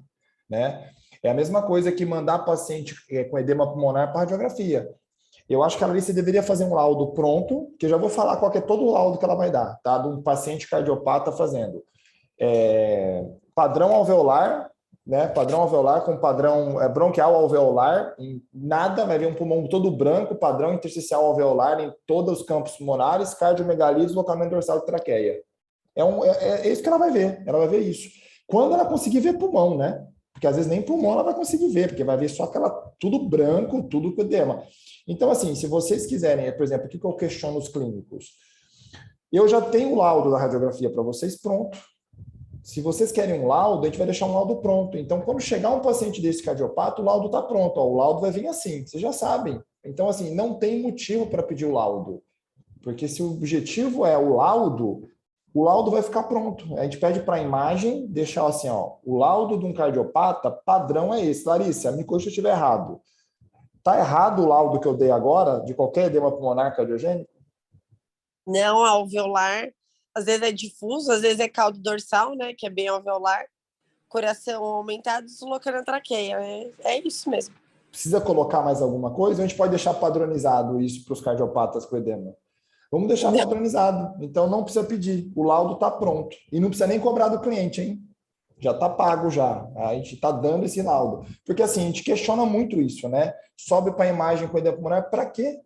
Né? É a mesma coisa que mandar paciente com edema pulmonar para radiografia. Eu acho que a Larissa deveria fazer um laudo pronto, que eu já vou falar qual que é todo o laudo que ela vai dar, tá? De um paciente cardiopata fazendo padrão alveolar, né? Padrão alveolar com padrão bronquial alveolar, nada, vai ver um pulmão todo branco, padrão intersticial alveolar em todos os campos pulmonares, cardiomegalia, deslocamento dorsal de traqueia. É isso que ela vai ver isso. Quando ela conseguir ver pulmão, né? Porque às vezes nem pulmão ela vai conseguir ver, porque vai ver só tudo branco, tudo com edema. Então, assim, se vocês quiserem, por exemplo, o que eu questiono os clínicos? Eu já tenho o laudo da radiografia para vocês pronto. Se vocês querem um laudo, a gente vai deixar um laudo pronto. Então, quando chegar um paciente desse cardiopata, o laudo está pronto. O laudo vai vir assim, vocês já sabem. Então, assim, não tem motivo para pedir o laudo. Porque se o objetivo é o laudo vai ficar pronto. A gente pede para a imagem deixar assim, o laudo de um cardiopata padrão é esse. Larissa, me corrija se eu estiver errado. Tá errado o laudo que eu dei agora, de qualquer edema pulmonar cardiogênico? Não, alveolar, às vezes é difuso, às vezes é caldo dorsal, né, que é bem alveolar, coração aumentado, deslocando a traqueia, é isso mesmo. Precisa colocar mais alguma coisa? Ou a gente pode deixar padronizado isso para os cardiopatas com edema? Vamos deixar padronizado. Então, não precisa pedir. O laudo está pronto. E não precisa nem cobrar do cliente, hein? Já está pago já. A gente está dando esse laudo. Porque, assim, a gente questiona muito isso, né? Sobe para a imagem com edema pulmonar, para quê?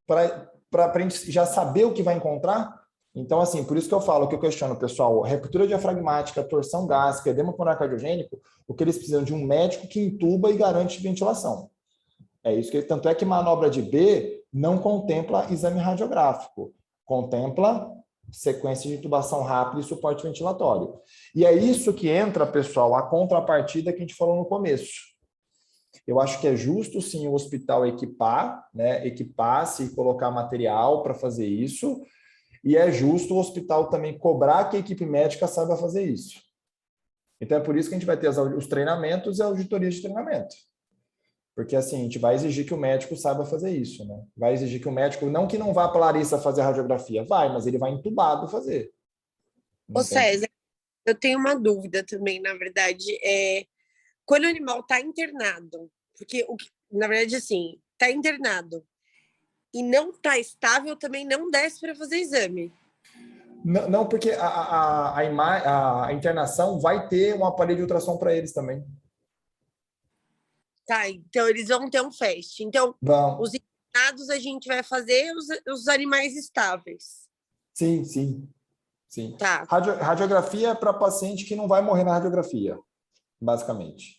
Para a gente já saber o que vai encontrar? Então, assim, por isso que eu falo, que eu questiono, pessoal, ruptura diafragmática, torção gástrica, edema pulmonar cardiogênico, o que eles precisam de um médico que intuba e garante ventilação. É isso que, tanto é que manobra de B não contempla exame radiográfico, contempla sequência de intubação rápida e suporte ventilatório. E é isso que entra, pessoal, a contrapartida que a gente falou no começo. Eu acho que é justo, sim, o hospital equipar, né, equipar-se e colocar material para fazer isso, e é justo o hospital também cobrar que a equipe médica saiba fazer isso. Então, é por isso que a gente vai ter os treinamentos e a auditoria de treinamento. Porque, assim, a gente vai exigir que o médico saiba fazer isso, né? Vai exigir que o médico, não que não vá para a Larissa fazer a radiografia, vai, mas ele vai entubado fazer. Ô, César, eu tenho uma dúvida também, na verdade, quando o animal está internado, porque, na verdade, assim, está internado e não está estável, também não desce para fazer exame. Não, porque a internação vai ter um aparelho de ultrassom para eles também. Tá, então eles vão ter um FAST. Então, os internados a gente vai fazer os animais estáveis. Sim, sim. Sim. Tá. Radiografia é para paciente que não vai morrer na radiografia, basicamente.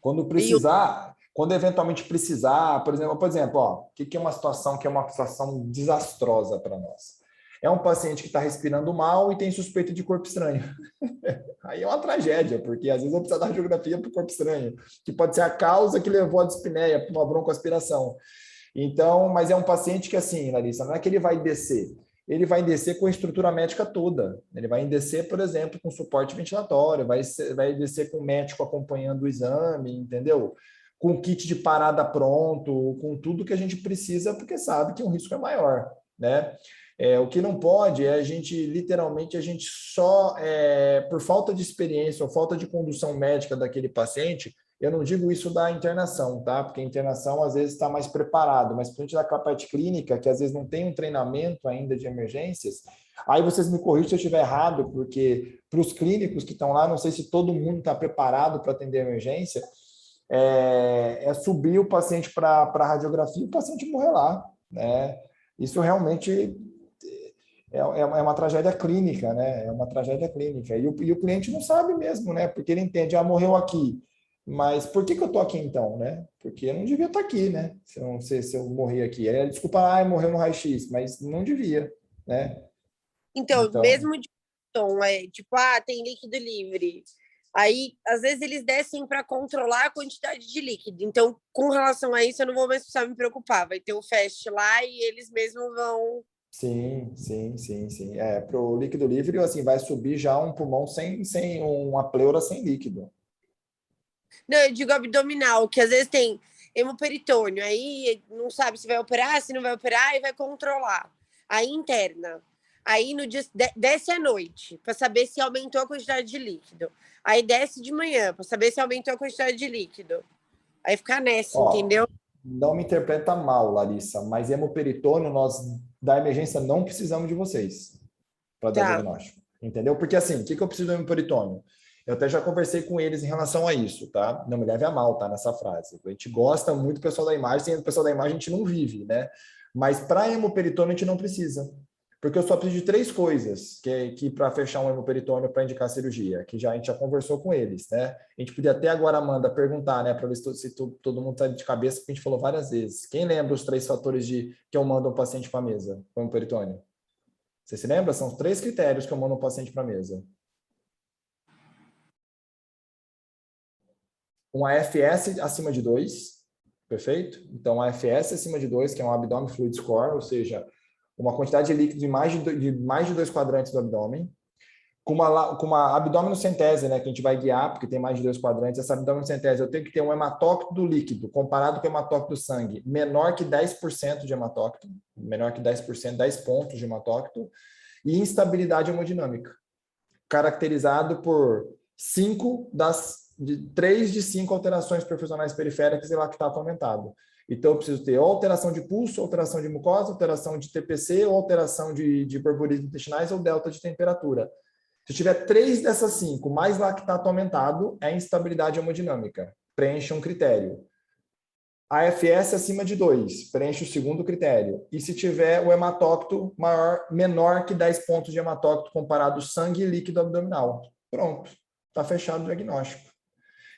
Quando precisar, quando eventualmente precisar, por exemplo, ó, o que é uma situação que é uma situação desastrosa para nós? É um paciente que está respirando mal e tem suspeita de corpo estranho. Aí é uma tragédia, porque às vezes eu preciso dar radiografia para o corpo estranho, que pode ser a causa que levou à dispneia, para uma broncoaspiração. Então, mas é um paciente que, assim, Larissa, não é que ele vai descer. Ele vai descer com a estrutura médica toda. Ele vai descer, por exemplo, com suporte ventilatório, vai descer com o médico acompanhando o exame, entendeu? Com kit de parada pronto, com tudo que a gente precisa, porque sabe que o risco é maior, né? O que não pode é a gente, literalmente, a gente só, por falta de experiência ou falta de condução médica daquele paciente, eu não digo isso da internação, tá? Porque a internação, às vezes, está mais preparado, mas principalmente daquela parte clínica, que às vezes não tem um treinamento ainda de emergências, aí vocês me corrigem se eu estiver errado, porque para os clínicos que estão lá, não sei se todo mundo está preparado para atender a emergência, subir o paciente para a radiografia e o paciente morrer lá, né? Isso realmente é uma tragédia clínica, né? É uma tragédia clínica. E o cliente não sabe mesmo, né? Porque ele entende, morreu aqui. Mas por que eu tô aqui então, né? Porque eu não devia estar aqui, né? Se eu morrer aqui. Desculpa, morreu no raio-x, mas não devia, né? Então, mesmo de tom, tipo, tem líquido livre. Aí, às vezes, eles descem para controlar a quantidade de líquido. Então, com relação a isso, eu não vou mais precisar me preocupar. Vai ter o FAST lá e eles mesmos vão... Sim. Para o líquido livre, assim, vai subir já um pulmão sem uma pleura sem líquido. Não, eu digo abdominal, que às vezes tem hemoperitônio, aí não sabe se vai operar, se não vai operar, e vai controlar. Aí interna. Aí no dia desce à noite, para saber se aumentou a quantidade de líquido. Aí desce de manhã, para saber se aumentou a quantidade de líquido. Aí fica nessa, entendeu? Não me interpreta mal, Larissa, mas hemoperitônio, nós da emergência não precisamos de vocês para dar diagnóstico. Entendeu? Porque assim, o que eu preciso do hemoperitônio? Eu até já conversei com eles em relação a isso, tá? Não me leve a mal, tá? Nessa frase. A gente gosta muito do pessoal da imagem, sem o pessoal da imagem a gente não vive, né? Mas para hemoperitônio a gente não precisa. Porque eu só preciso de 3 coisas que para fechar um hemoperitônio para indicar cirurgia, que a gente já conversou com eles, né? A gente podia até agora, Amanda, perguntar, né? Para ver se todo mundo está de cabeça, porque a gente falou várias vezes. Quem lembra os 3 fatores que eu mando um paciente para a mesa com hemoperitônio? Você se lembra? São os 3 critérios que eu mando um paciente para a mesa. Um AFS acima de 2, perfeito? Então, AFS acima de 2, que é um Abdomen Fluid Score, ou seja, uma quantidade de líquido de mais de 2 quadrantes do abdômen. com uma abdominocentese, né, que a gente vai guiar, porque tem mais de 2 quadrantes, essa abdominocentese, eu tenho que ter um hematócrito do líquido, comparado com o hematócrito do sangue, menor que 10% de hematócrito, menor que 10%, 10 pontos de hematócrito, e instabilidade hemodinâmica, caracterizado por 3 de 5 alterações perfusionais periféricas e lactato aumentado. Então, eu preciso ter ou alteração de pulso, alteração de mucosa, alteração de TPC, ou alteração de borburismos intestinais, ou delta de temperatura. Se tiver 3 dessas 5, mais lactato aumentado, é instabilidade hemodinâmica. Preenche um critério. AFS acima de 2, preenche o segundo critério. E se tiver o hematócrito menor que 10 pontos de hematócrito comparado sangue e líquido abdominal. Pronto, está fechado o diagnóstico.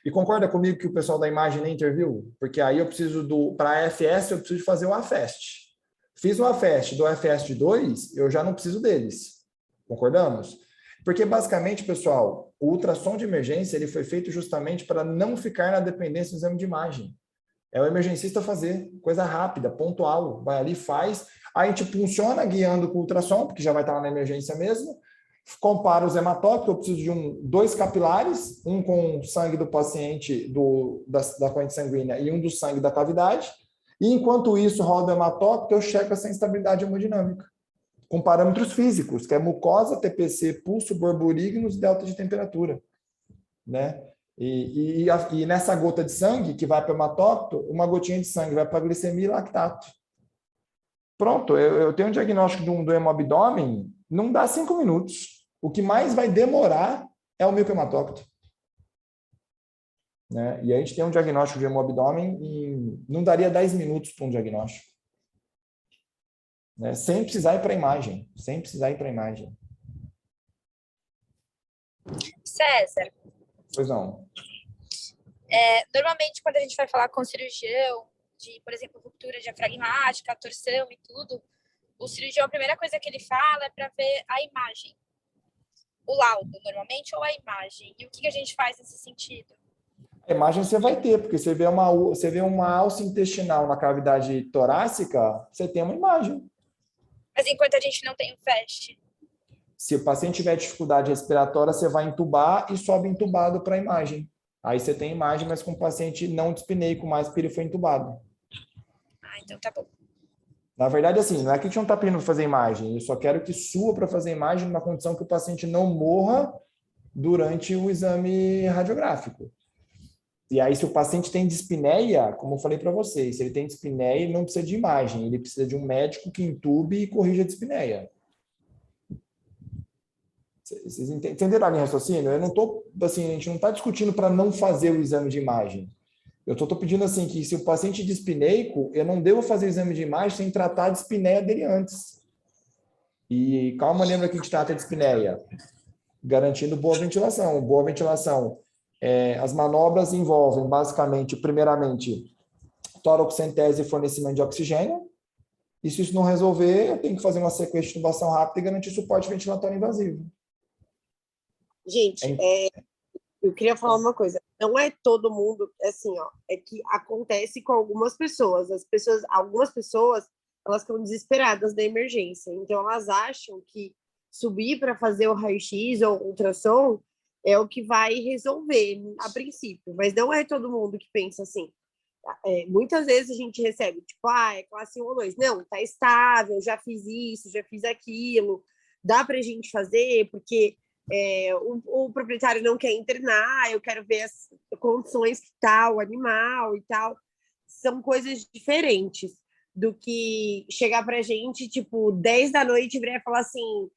E concorda comigo que o pessoal da imagem nem interviu? Porque aí eu preciso para a AFS, eu preciso de fazer o AFEST. Fiz o AFEST do AFEST 2, eu já não preciso deles. Concordamos? Porque, basicamente, pessoal, o ultrassom de emergência ele foi feito justamente para não ficar na dependência do exame de imagem. É o emergencista fazer, coisa rápida, pontual. Vai ali, faz. Aí a gente funciona guiando com o ultrassom, porque já vai estar lá na emergência mesmo. Compara os hematócritos, eu preciso de 2 capilares, um com sangue do paciente da corrente sanguínea e um do sangue da cavidade. E, enquanto isso, roda o hematócrito, eu checo essa instabilidade hemodinâmica, com parâmetros físicos, que é mucosa, TPC, pulso, borburígnos e delta de temperatura, né? E nessa gota de sangue que vai para o hematócrito, uma gotinha de sangue vai para a glicemia e lactato. Pronto, eu tenho um diagnóstico do hemobdômen, não dá 5 minutos. O que mais vai demorar é o microhematócrito. Né? E a gente tem um diagnóstico de hemobdômen e não daria 10 minutos para um diagnóstico. Né? Sem precisar ir para a imagem. Sem precisar ir para a imagem. César. Pois não. Normalmente, quando a gente vai falar com o cirurgião, de, por exemplo, ruptura diafragmática, torção e tudo, o cirurgião, a primeira coisa que ele fala é para ver a imagem. O laudo, normalmente, ou a imagem? E o que a gente faz nesse sentido? A imagem você vai ter, porque você vê uma alça intestinal na cavidade torácica, você tem uma imagem. Mas enquanto a gente não tem o FAST? Se o paciente tiver dificuldade respiratória, você vai entubar e sobe entubado para a imagem. Aí você tem imagem, mas com o paciente não dispneico mais, porque ele foi entubado. Ah, então tá bom. Na verdade, assim, não é que a gente não está pedindo para fazer imagem, eu só quero que suba para fazer imagem numa condição que o paciente não morra durante o exame radiográfico. E aí, se o paciente tem dispneia, como eu falei para vocês, se ele tem dispneia, ele não precisa de imagem, ele precisa de um médico que entube e corrija a dispneia. Vocês entenderam a linha de raciocínio? Eu não tô, assim, a gente não está discutindo para não fazer o exame de imagem. Eu estou pedindo assim que se o paciente é dispneico, eu não devo fazer o exame de imagem sem tratar a dispneia dele antes. E qual a maneira que a gente trata a dispneia? Garantindo boa ventilação. Boa ventilação. As manobras envolvem, basicamente, primeiramente, toracocentese e fornecimento de oxigênio. E se isso não resolver, eu tenho que fazer uma sequência de tubação rápida e garantir suporte ventilatório invasivo. Gente, eu queria falar uma coisa. Não é todo mundo, assim, ó, é que acontece com algumas pessoas. Algumas pessoas, elas ficam desesperadas da emergência. Então, elas acham que subir para fazer o raio-x ou o ultrassom é o que vai resolver, a princípio. Mas não é todo mundo que pensa assim. Muitas vezes a gente recebe, tipo, é classe 1 ou 2. Não, tá estável, já fiz isso, já fiz aquilo. Dá pra gente fazer, porque o proprietário não quer internar, eu quero ver as condições que tá o animal e tal. São coisas diferentes do que chegar pra gente, tipo, 10 da noite e virar e falar assim,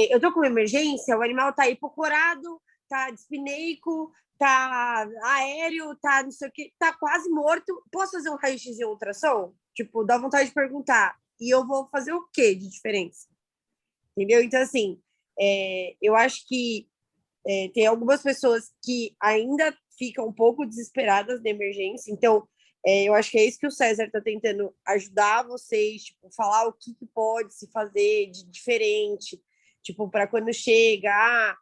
eu tô com uma emergência, o animal tá hipocorado, tá dispneico, tá aéreo, tá não sei o que, tá quase morto. Posso fazer um raio-x e ultrassom? Tipo, dá vontade de perguntar. E eu vou fazer o quê de diferença? Entendeu? Então, assim, eu acho que tem algumas pessoas que ainda ficam um pouco desesperadas na emergência. Então, eu acho que é isso que o César está tentando ajudar vocês, tipo, falar o que pode se fazer de diferente, tipo, para quando chega,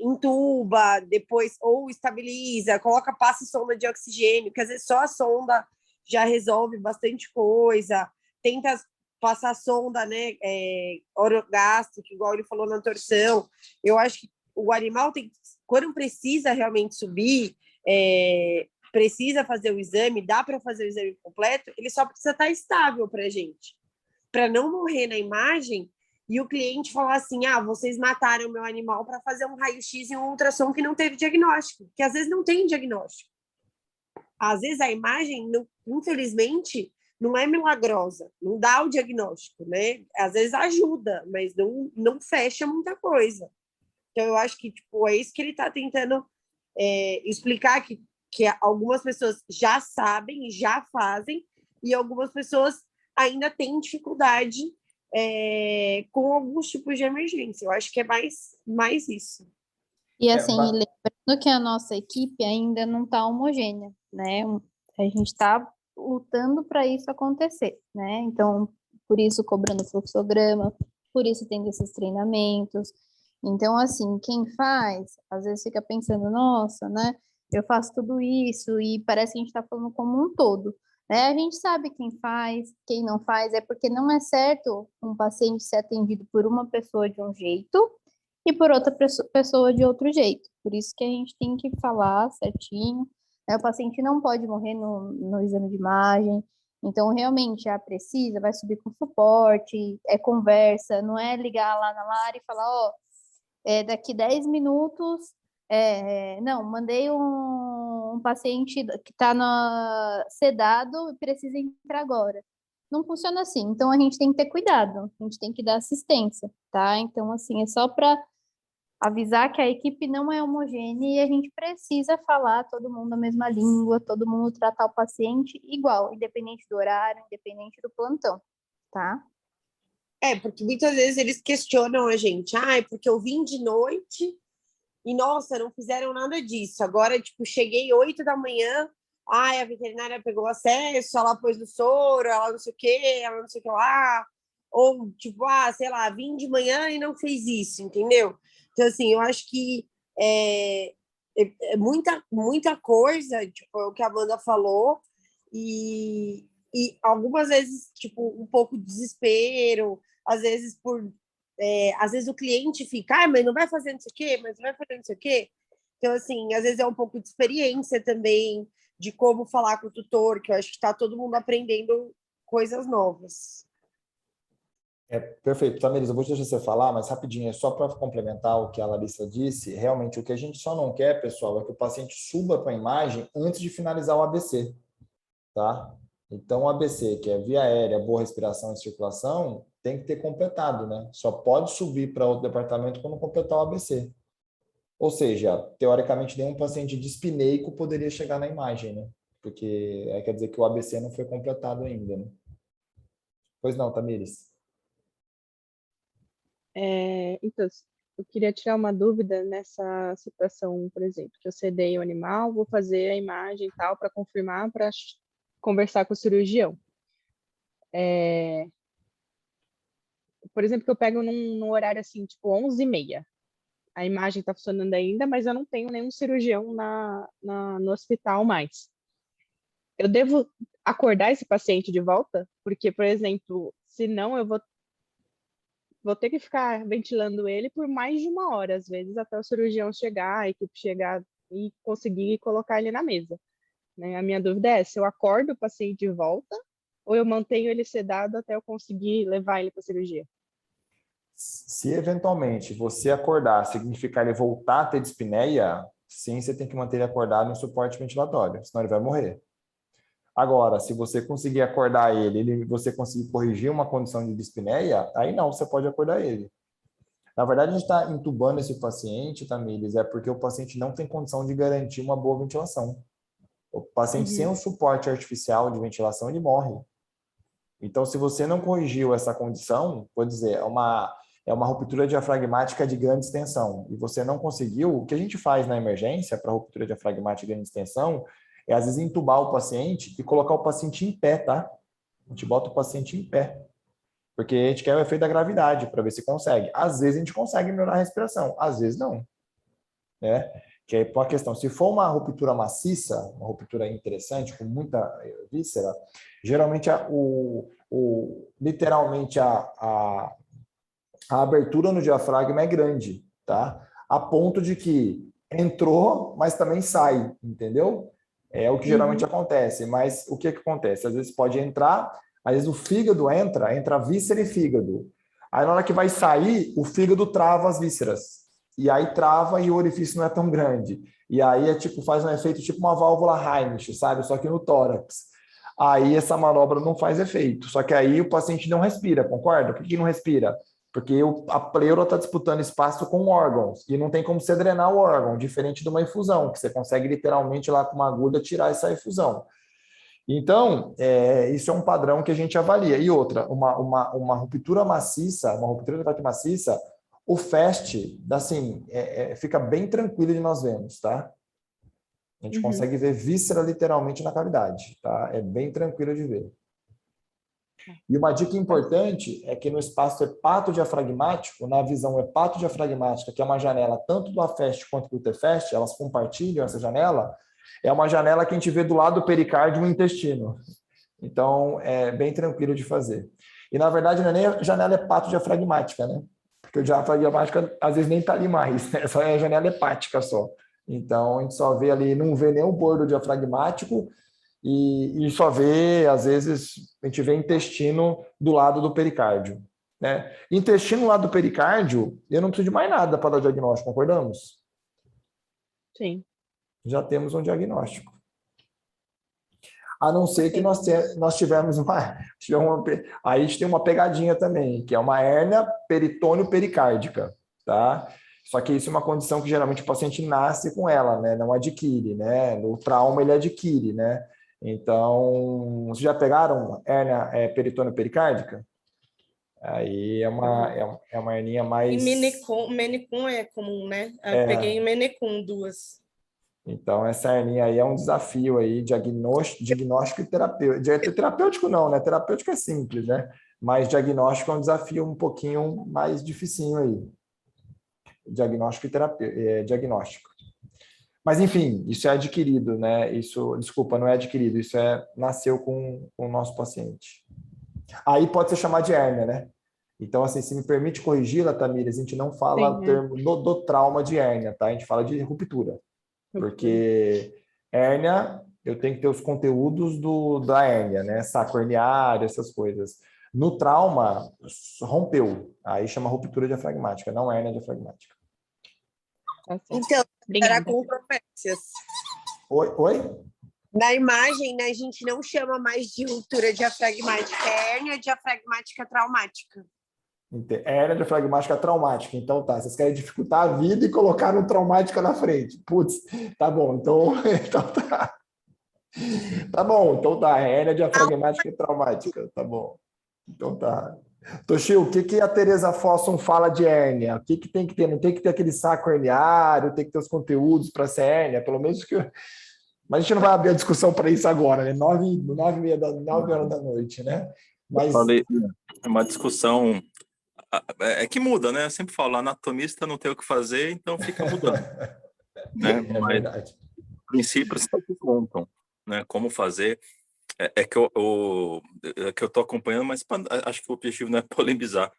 entuba, depois ou estabiliza, passa sonda de oxigênio, que às vezes só a sonda já resolve bastante coisa, tenta passar sonda, né, orogástrica, igual ele falou na torção. Eu acho que o animal tem, quando precisa realmente subir, precisa fazer o exame, dá para fazer o exame completo, ele só precisa estar estável para a gente, para não morrer na imagem e o cliente falar assim, vocês mataram o meu animal para fazer um raio-x e um ultrassom que não teve diagnóstico, que às vezes não tem diagnóstico. Às vezes a imagem, infelizmente, não é milagrosa, não dá o diagnóstico, né? Às vezes ajuda, mas não fecha muita coisa. Então, eu acho que tipo, é isso que ele está tentando explicar, que algumas pessoas já sabem, já fazem, e algumas pessoas ainda têm dificuldade com alguns tipos de emergência. Eu acho que é mais isso. E assim, lembrando que a nossa equipe ainda não está homogênea, né? A gente está lutando para isso acontecer, né? Então, por isso cobrando fluxograma, por isso tendo esses treinamentos. Então, assim, quem faz, às vezes fica pensando, nossa, né? Eu faço tudo isso e parece que a gente está falando como um todo, né? A gente sabe quem faz, quem não faz, é porque não é certo um paciente ser atendido por uma pessoa de um jeito e por outra pessoa de outro jeito. Por isso que a gente tem que falar certinho, né? O paciente não pode morrer no exame de imagem. Então, realmente, precisa, vai subir com suporte, conversa, não é ligar lá na Lara e falar, daqui 10 minutos, não, mandei um paciente que está sedado e precisa entrar agora. Não funciona assim. Então, a gente tem que ter cuidado, a gente tem que dar assistência, tá? Então, assim, é só para avisar que a equipe não é homogênea e a gente precisa falar todo mundo a mesma língua, todo mundo tratar o paciente igual, independente do horário, independente do plantão, tá? Porque muitas vezes eles questionam a gente, porque eu vim de noite e, nossa, não fizeram nada disso. Agora, tipo, cheguei 8 da manhã, a veterinária pegou acesso, ela pôs no soro, ela não sei o quê, ela não sei o que lá. Ou, tipo, sei lá, vim de manhã e não fez isso, entendeu? Então, assim, eu acho que é muita coisa, tipo, é o que a Amanda falou, e algumas vezes, tipo, um pouco de desespero, às vezes às vezes o cliente fica, mas não vai fazer não sei o quê, mas não vai fazer não sei o quê. Então, assim, às vezes é um pouco de experiência também, de como falar com o tutor, que eu acho que está todo mundo aprendendo coisas novas. Perfeito. Tamires, eu vou deixar você falar, mas rapidinho, só para complementar o que a Larissa disse, realmente o que a gente só não quer, pessoal, é que o paciente suba para a imagem antes de finalizar o ABC, tá? Então, o ABC, que é via aérea, boa respiração e circulação, tem que ter completado, né? Só pode subir para outro departamento quando completar o ABC. Ou seja, teoricamente, nenhum paciente dispineico poderia chegar na imagem, né? Porque quer dizer que o ABC não foi completado ainda, né? Pois não, Tamires? Então, eu queria tirar uma dúvida nessa situação, por exemplo, que eu sedei o animal, vou fazer a imagem e tal para confirmar, para conversar com o cirurgião. Por exemplo, que eu pego num horário assim, tipo 11h30. A imagem está funcionando ainda, mas eu não tenho nenhum cirurgião no hospital mais. Eu devo acordar esse paciente de volta? Porque, por exemplo, senão eu vou ter que ficar ventilando ele por mais de 1 hora, às vezes, até o cirurgião chegar, a equipe chegar e conseguir colocar ele na mesa, né? A minha dúvida é se eu acordo o paciente de volta ou eu mantenho ele sedado até eu conseguir levar ele para a cirurgia. Se eventualmente você acordar, significar ele voltar a ter dispneia, sim, você tem que manter ele acordado em suporte ventilatório, senão ele vai morrer. Agora, se você conseguir acordar ele, você conseguir corrigir uma condição de dispneia, aí não, você pode acordar ele. Na verdade, a gente está entubando esse paciente, Tamires, porque o paciente não tem condição de garantir uma boa ventilação. O paciente sem um suporte artificial de ventilação, ele morre. Então, se você não corrigiu essa condição, vou dizer, é uma ruptura diafragmática de grande extensão, e você não conseguiu, o que a gente faz na emergência para ruptura diafragmática de grande extensão é, às vezes, entubar o paciente e colocar o paciente em pé, tá? A gente bota o paciente em pé, porque a gente quer o efeito da gravidade, para ver se consegue. Às vezes a gente consegue melhorar a respiração, às vezes não, né? Que aí, por uma questão, se for uma ruptura maciça, uma ruptura interessante, com muita víscera, geralmente literalmente a abertura no diafragma é grande, tá? a ponto de que entrou, mas também sai, entendeu? É o que geralmente acontece, mas o que acontece? Às vezes pode entrar, às vezes o fígado entra víscera e fígado. Aí na hora que vai sair, o fígado trava as vísceras. E aí trava e o orifício não é tão grande. E aí faz um efeito tipo uma válvula Heimlich, sabe? Só que no tórax. Aí essa manobra não faz efeito. Só que aí o paciente não respira, concorda? Por que não respira? Porque a pleura está disputando espaço com órgãos e não tem como você drenar o órgão, diferente de uma infusão, que você consegue literalmente lá com uma agulha tirar essa infusão. Então, isso é um padrão que a gente avalia. E outra, uma ruptura maciça, uma ruptura de trato maciça, o FAST, assim, fica bem tranquilo de nós vermos, tá? A gente consegue ver víscera literalmente na cavidade, tá? É bem tranquilo de ver. E uma dica importante é que no espaço hepatodiafragmático, na visão hepatodiafragmática, que é uma janela tanto do AFAST quanto do TFAST, elas compartilham essa janela, é uma janela que a gente vê do lado do pericárdio e o intestino. Então, é bem tranquilo de fazer. E, na verdade, não é nem a janela hepatodiafragmática, né? Porque o diafragmática, às vezes, nem está ali mais, né? Só é a janela hepática só. Então, a gente só vê ali, não vê nem o bordo diafragmático e só vê, às vezes, a gente vê intestino do lado do pericárdio, né? Intestino do lado do pericárdio, eu não preciso de mais nada para dar diagnóstico, concordamos? Sim. Já temos um diagnóstico. A não ser que nós tivemos aí a gente tem uma pegadinha também, que é uma hérnia peritônio-pericárdica, tá? Só que isso é uma condição que geralmente o paciente nasce com ela, né? Não adquire, né? No trauma ele adquire, né? Então, vocês já pegaram hérnia peritônio-pericárdica? Aí é uma hernia mais... E Menecum é comum, né? Eu peguei em Menecum 2. Então, essa hernia aí é um desafio aí, diagnóstico e terapêutico. Terapêutico não, né? Terapêutico é simples, né? Mas diagnóstico é um desafio um pouquinho mais dificinho aí. Diagnóstico e diagnóstico. Mas, enfim, isso é adquirido, né? Desculpa, não é adquirido, isso nasceu com o nosso paciente. Aí pode ser chamado de hérnia, né? Então, assim, se me permite corrigi-la, Tamires, a gente não fala o termo do trauma de hérnia, tá? A gente fala de ruptura. Porque hérnia, eu tenho que ter os conteúdos da hérnia, né? Saco herniário, essas coisas. No trauma, rompeu. Aí chama ruptura diafragmática, não hérnia diafragmática. Então, era controvérsias. Oi? Na imagem, né, a gente não chama mais de ruptura diafragmática, é hérnia diafragmática traumática. Hérnia diafragmática traumática. Então tá, vocês querem dificultar a vida e colocar um traumática na frente. Putz, tá bom, então tá. Tá bom, então tá, hérnia diafragmática e traumática, tá bom. Então tá. Toshio, o que a Teresa Fossum fala de hérnia? O que tem que ter? Não tem que ter aquele saco herniário, tem que ter os conteúdos para ser hérnia, pelo menos que... Mas a gente não vai abrir a discussão para isso agora, né? 9 horas da noite, né? Mas... Falei, é uma discussão... É que muda, né? Eu sempre falo, anatomista não tem o que fazer, então fica mudando. Né? É verdade. Princípios que contam, né? Como fazer. Que eu tô acompanhando, mas acho que o objetivo não é polemizar,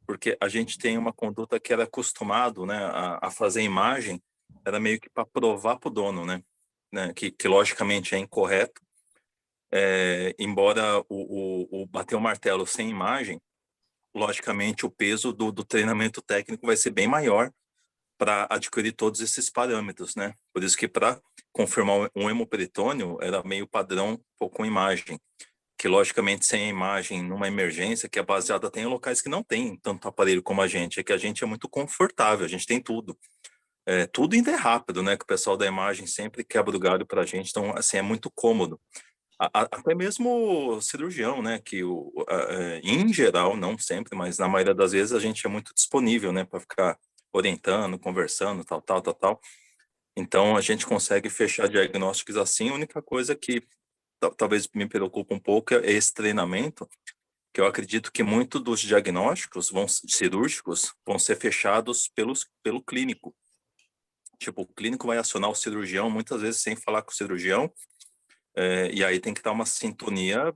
porque a gente tem uma conduta que era acostumado, né, a fazer imagem, era meio que para provar para o dono, né? Que logicamente é incorreto, embora o bater o martelo sem imagem, logicamente o peso do treinamento técnico vai ser bem maior para adquirir todos esses parâmetros, né? Por isso que para confirmar um hemoperitônio era meio padrão com imagem, que logicamente sem a imagem numa emergência, que é baseada até em locais que não tem tanto aparelho como a gente, é que a gente é muito confortável, a gente tem tudo. Tudo ainda é rápido, né? Que o pessoal da imagem sempre quebra o galho para a gente, então assim, é muito cômodo. Até mesmo o cirurgião, né? Que em geral, não sempre, mas na maioria das vezes a gente é muito disponível, né? Para ficar orientando, conversando, tal. Então, a gente consegue fechar diagnósticos assim. A única coisa que talvez me preocupa um pouco é esse treinamento, que eu acredito que muito dos diagnósticos cirúrgicos vão ser fechados pelo clínico. Tipo, o clínico vai acionar o cirurgião, muitas vezes sem falar com o cirurgião, e aí tem que dar uma sintonia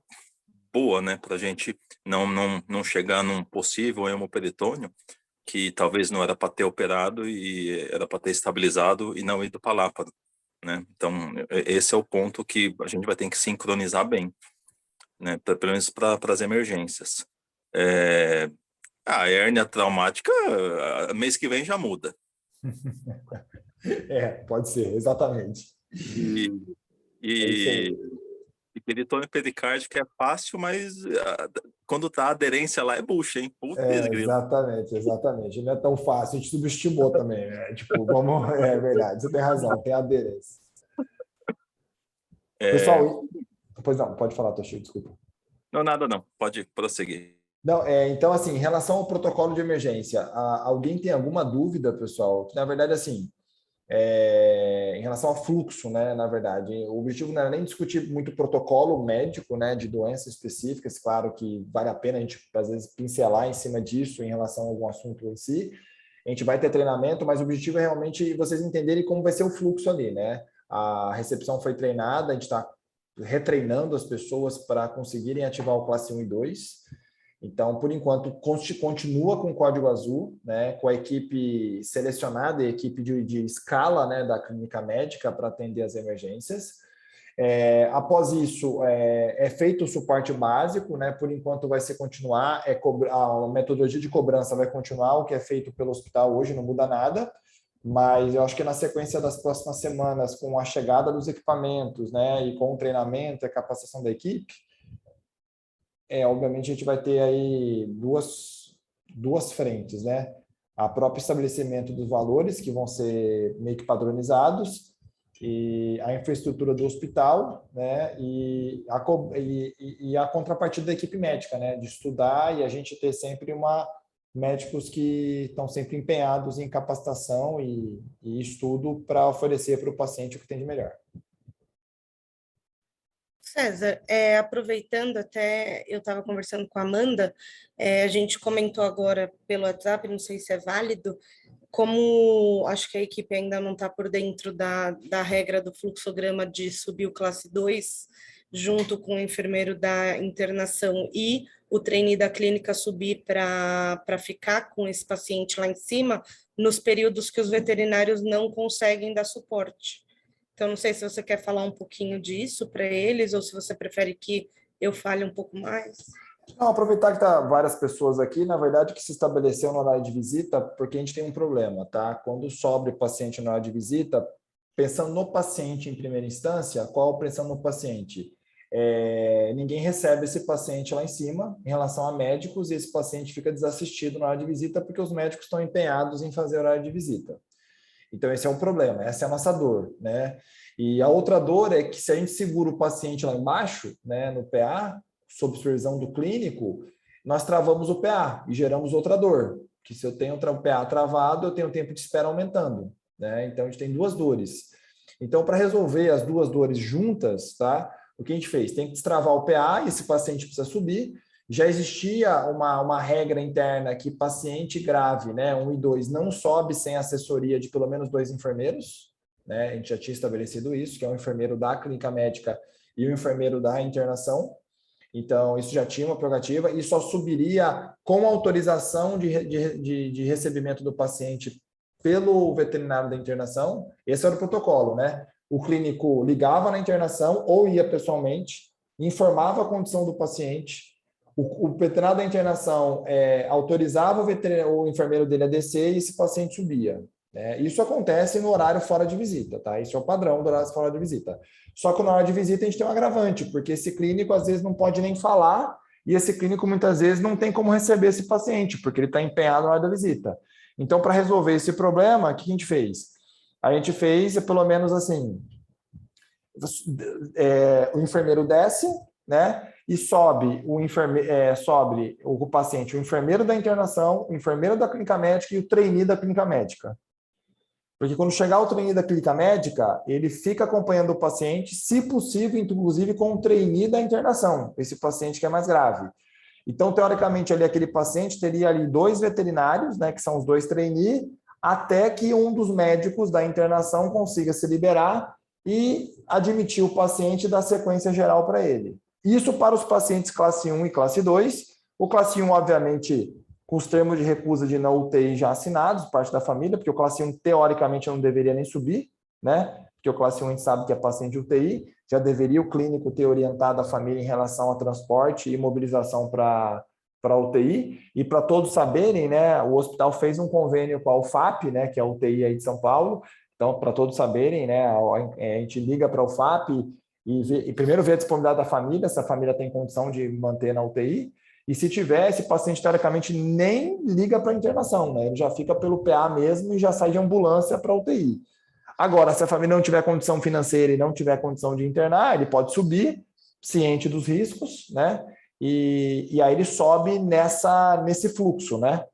boa, né? Para a gente não chegar num possível hemoperitônio que talvez não era para ter operado e era para ter estabilizado e não ido para Láparo, né? Então, esse é o ponto que a gente vai ter que sincronizar bem, né? Pelo menos para as emergências. A hérnia traumática, mês que vem já muda. Pode ser, exatamente. E peritônio pericárdico é fácil, mas quando tá a aderência lá é bucha, hein? Exatamente. Não é tão fácil, a gente subestimou também, né? Tipo, vamos... É verdade, você tem razão, tem aderência. Pessoal, pois não, pode falar, Toshio, desculpa. Não, nada não, pode prosseguir. Não, então, assim, em relação ao protocolo de emergência, alguém tem alguma dúvida, pessoal? Que, na verdade, assim, em relação ao fluxo, né, na verdade, o objetivo não era nem discutir muito protocolo médico, né, de doenças específicas, claro que vale a pena a gente, às vezes, pincelar em cima disso em relação a algum assunto em si. A gente vai ter treinamento, mas o objetivo é realmente vocês entenderem como vai ser o fluxo ali, né? A recepção foi treinada, a gente está retreinando as pessoas para conseguirem ativar o classe 1 e 2. Então, por enquanto, continua com o código azul, né, com a equipe selecionada e equipe de escala, né, da clínica médica para atender as emergências. Após isso, é feito o suporte básico, né, por enquanto vai ser continuar, a metodologia de cobrança vai continuar, o que é feito pelo hospital hoje não muda nada, mas eu acho que na sequência das próximas semanas, com a chegada dos equipamentos, né, e com o treinamento e a capacitação da equipe, obviamente a gente vai ter aí duas frentes, né? A próprio estabelecimento dos valores, que vão ser meio que padronizados, e a infraestrutura do hospital, né? E a contrapartida da equipe médica, né? De estudar e a gente ter sempre médicos que estão sempre empenhados em capacitação e estudo para oferecer para o paciente o que tem de melhor. César, aproveitando até, eu estava conversando com a Amanda, a gente comentou agora pelo WhatsApp, não sei se é válido, como acho que a equipe ainda não está por dentro da regra do fluxograma de subir o classe 2, junto com o enfermeiro da internação e o trainee da clínica subir para ficar com esse paciente lá em cima, nos períodos que os veterinários não conseguem dar suporte. Então, não sei se você quer falar um pouquinho disso para eles ou se você prefere que eu fale um pouco mais. Não, aproveitar que tá várias pessoas aqui, na verdade, que se estabeleceu no horário de visita, porque a gente tem um problema, tá? Quando sobre paciente no horário de visita, pensando no paciente em primeira instância, qual pensando no paciente? Ninguém recebe esse paciente lá em cima em relação a médicos e esse paciente fica desassistido no horário de visita porque os médicos estão empenhados em fazer horário de visita. Então, esse é um problema, essa é a nossa dor, né? E a outra dor é que se a gente segura o paciente lá embaixo, né, no PA, sob supervisão do clínico, nós travamos o PA e geramos outra dor, que se eu tenho o PA travado, eu tenho o tempo de espera aumentando, né? Então, a gente tem duas dores. Então, para resolver as duas dores juntas, tá? O que a gente fez? Tem que destravar o PA e esse paciente precisa subir. Já existia uma regra interna que paciente grave, né, 1 e 2, não sobe sem assessoria de pelo menos 2 enfermeiros, né? A gente já tinha estabelecido isso, que é o enfermeiro da clínica médica e o enfermeiro da internação. Então, isso já tinha uma prerrogativa e só subiria com autorização de recebimento do paciente pelo veterinário da internação. Esse era o protocolo, né? O clínico ligava na internação ou ia pessoalmente, informava a condição do paciente. O veterinário da internação autorizava o enfermeiro dele a descer e esse paciente subia. Né? Isso acontece no horário fora de visita, tá? Isso é o padrão do horário fora de visita. Só que no horário de visita a gente tem um agravante, porque esse clínico às vezes não pode nem falar e esse clínico muitas vezes não tem como receber esse paciente, porque ele está empenhado na hora da visita. Então, para resolver esse problema, o que a gente fez? A gente fez, pelo menos assim, o enfermeiro desce, né? E sobe o paciente, o enfermeiro da internação, o enfermeiro da clínica médica e o trainee da clínica médica. Porque quando chegar o trainee da clínica médica, ele fica acompanhando o paciente, se possível, inclusive com o trainee da internação, esse paciente que é mais grave. Então, teoricamente, ali aquele paciente teria ali 2 veterinários, né, que são os 2 trainee, até que um dos médicos da internação consiga se liberar e admitir o paciente e dar sequência geral para ele. Isso para os pacientes classe 1 e classe 2. O classe 1, obviamente, com os termos de recusa de não UTI já assinados, parte da família, porque o classe 1, teoricamente, não deveria nem subir, né? Porque o classe 1 a gente sabe que é paciente de UTI, já deveria o clínico ter orientado a família em relação a transporte e mobilização para UTI. E para todos saberem, né, o hospital fez um convênio com a UFAP, né, que é a UTI aí de São Paulo. Então, para todos saberem, né, a gente liga para a UFAP e primeiro vê a disponibilidade da família, se a família tem condição de manter na UTI. E se tiver, esse paciente, teoricamente, nem liga para a internação, né? Ele já fica pelo PA mesmo e já sai de ambulância para a UTI. Agora, se a família não tiver condição financeira e não tiver condição de internar, ele pode subir, ciente dos riscos, né? E aí ele sobe nesse fluxo, né?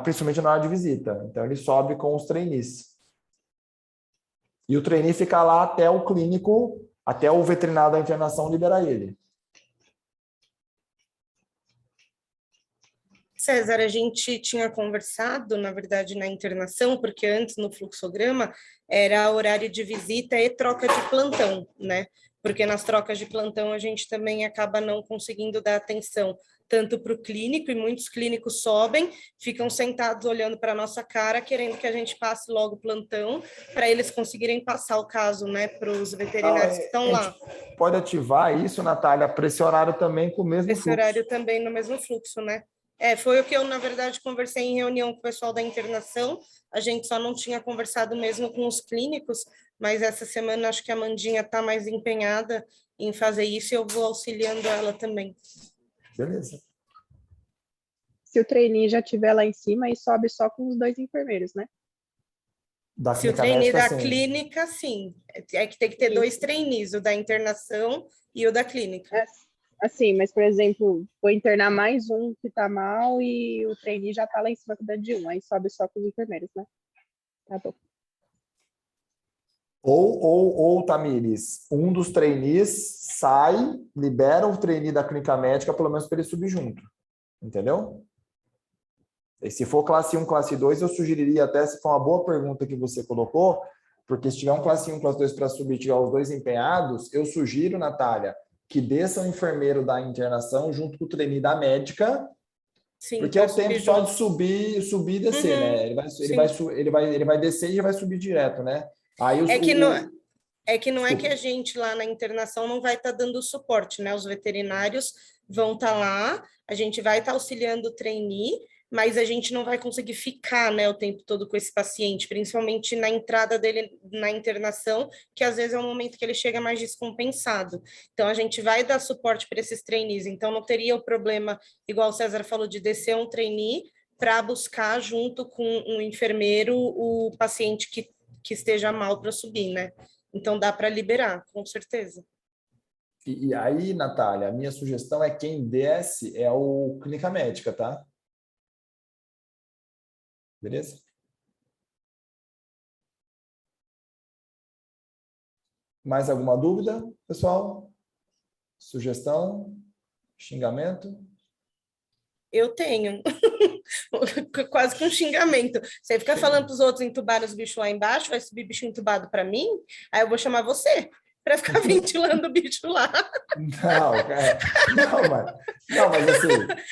Principalmente na hora de visita. Então, ele sobe com os trainees. E o trainee fica lá até o clínico, até o veterinário da internação liberar ele. César, a gente tinha conversado, na verdade, na internação, porque antes no fluxograma era horário de visita e troca de plantão, né? Porque nas trocas de plantão a gente também acaba não conseguindo dar atenção tanto para o clínico, e muitos clínicos sobem, ficam sentados olhando para a nossa cara, querendo que a gente passe logo o plantão, para eles conseguirem passar o caso, né, para os veterinários que estão lá. Pode ativar isso, Natália, para esse horário também com o mesmo esse fluxo. Horário também no mesmo fluxo, né? Foi o que eu, na verdade, conversei em reunião com o pessoal da internação, a gente só não tinha conversado mesmo com os clínicos, mas essa semana acho que a Mandinha está mais empenhada em fazer isso e eu vou auxiliando ela também. Beleza. Se o trainee já estiver lá em cima, aí sobe só com os 2 enfermeiros, né? Se o trainee da clínica, sim. É que tem que ter 2 trainees, o da internação e o da clínica. Assim, mas, por exemplo, vou internar mais um que tá mal e o trainee já tá lá em cima cuidando de um, aí sobe só com os enfermeiros, né? Tá bom. Ou, Tamires, um dos trainees sai, libera o trainee da clínica médica, pelo menos para ele subir junto. Entendeu? E se for classe 1, classe 2, eu sugeriria até, se for uma boa pergunta que você colocou, porque se tiver um classe 1, classe 2 para subir, tiver os 2 empenhados, eu sugiro, Natália, que desça o enfermeiro da internação junto com o trainee da médica, sim, porque é o tempo só de subir e descer, né? Ele vai descer e já vai subir direto, né? Aí não é que a gente lá na internação não vai estar dando suporte, né? Os veterinários vão estar lá, a gente vai estar auxiliando o trainee, mas a gente não vai conseguir ficar, né, o tempo todo com esse paciente, principalmente na entrada dele na internação, que às vezes é um momento que ele chega mais descompensado. Então, a gente vai dar suporte para esses trainees. Então, não teria o problema, igual o César falou, de descer um trainee para buscar, junto com um enfermeiro, o paciente que esteja mal para subir, né? Então, dá para liberar, com certeza. E aí, Natália, a minha sugestão é quem desce é o clínica médica, tá? Beleza? Mais alguma dúvida, pessoal? Sugestão? Xingamento? Eu tenho. Quase que um xingamento. Você fica falando para os outros entubar os bichos lá embaixo, vai subir bicho entubado para mim, aí eu vou chamar você para ficar ventilando o bicho lá. Não, mas assim...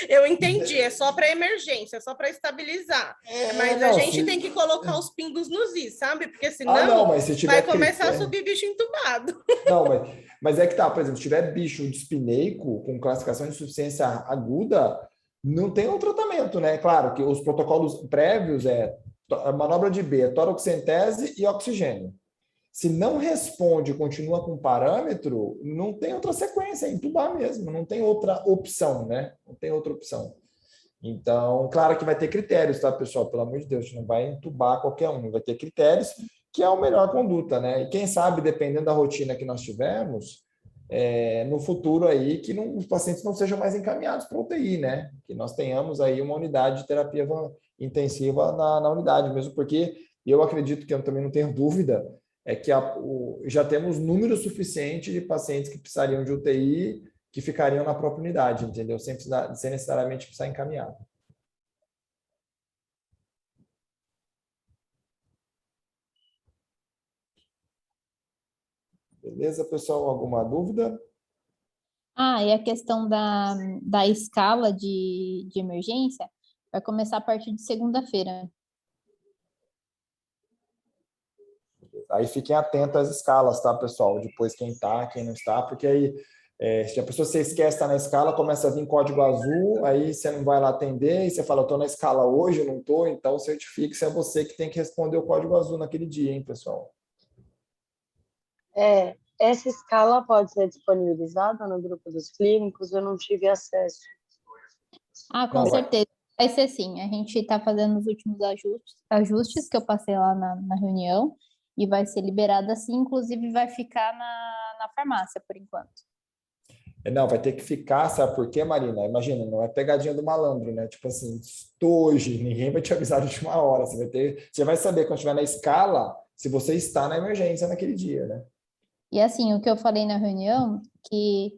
Eu entendi, é só para emergência, é só para estabilizar. Mas a gente tem que colocar os pingos nos is, sabe? Porque senão vai começar a subir bicho entubado. Não, mas é que tá, por exemplo, se tiver bicho dispineico com classificação de insuficiência aguda, não tem um tratamento, né? Claro que os protocolos prévios manobra de B, toroxentese e oxigênio. Se não responde e continua com parâmetro, não tem outra sequência, é entubar mesmo, não tem outra opção, né? Não tem outra opção. Então, claro que vai ter critérios, tá, pessoal? Pelo amor de Deus, a gente não vai entubar qualquer um, vai ter critérios, que é a melhor conduta, né? E quem sabe, dependendo da rotina que nós tivermos, no futuro aí, que os pacientes não sejam mais encaminhados para UTI, né? Que nós tenhamos aí uma unidade de terapia intensiva na unidade, mesmo porque eu acredito que eu também não tenho dúvida, é que já temos número suficiente de pacientes que precisariam de UTI que ficariam na própria unidade, entendeu? Sem necessariamente precisar encaminhar. Beleza, pessoal? Alguma dúvida? E a questão da escala de emergência, Vai começar a partir de segunda-feira. Aí fiquem atentos às escalas, tá, pessoal? Depois quem está, quem não está, porque aí se a pessoa se esquece de estar na escala, começa a vir código azul, aí você não vai lá atender, e você fala, eu estou na escala hoje, eu não estou, então certifique-se, é você que tem que responder o código azul naquele dia, hein, pessoal? Essa escala pode ser disponibilizada no grupo dos clínicos, eu não tive acesso. Com Não, certeza. Vai ser sim. A gente está fazendo os últimos ajustes que eu passei lá na reunião e vai ser liberado assim, inclusive vai ficar na farmácia por enquanto. Não, vai ter que ficar, sabe por quê, Marina? Imagina, não é pegadinha do malandro, né? Tipo assim, estou hoje, ninguém vai te avisar de última hora. Você vai saber quando estiver na escala se você está na emergência naquele dia, né? E assim, o que eu falei na reunião, que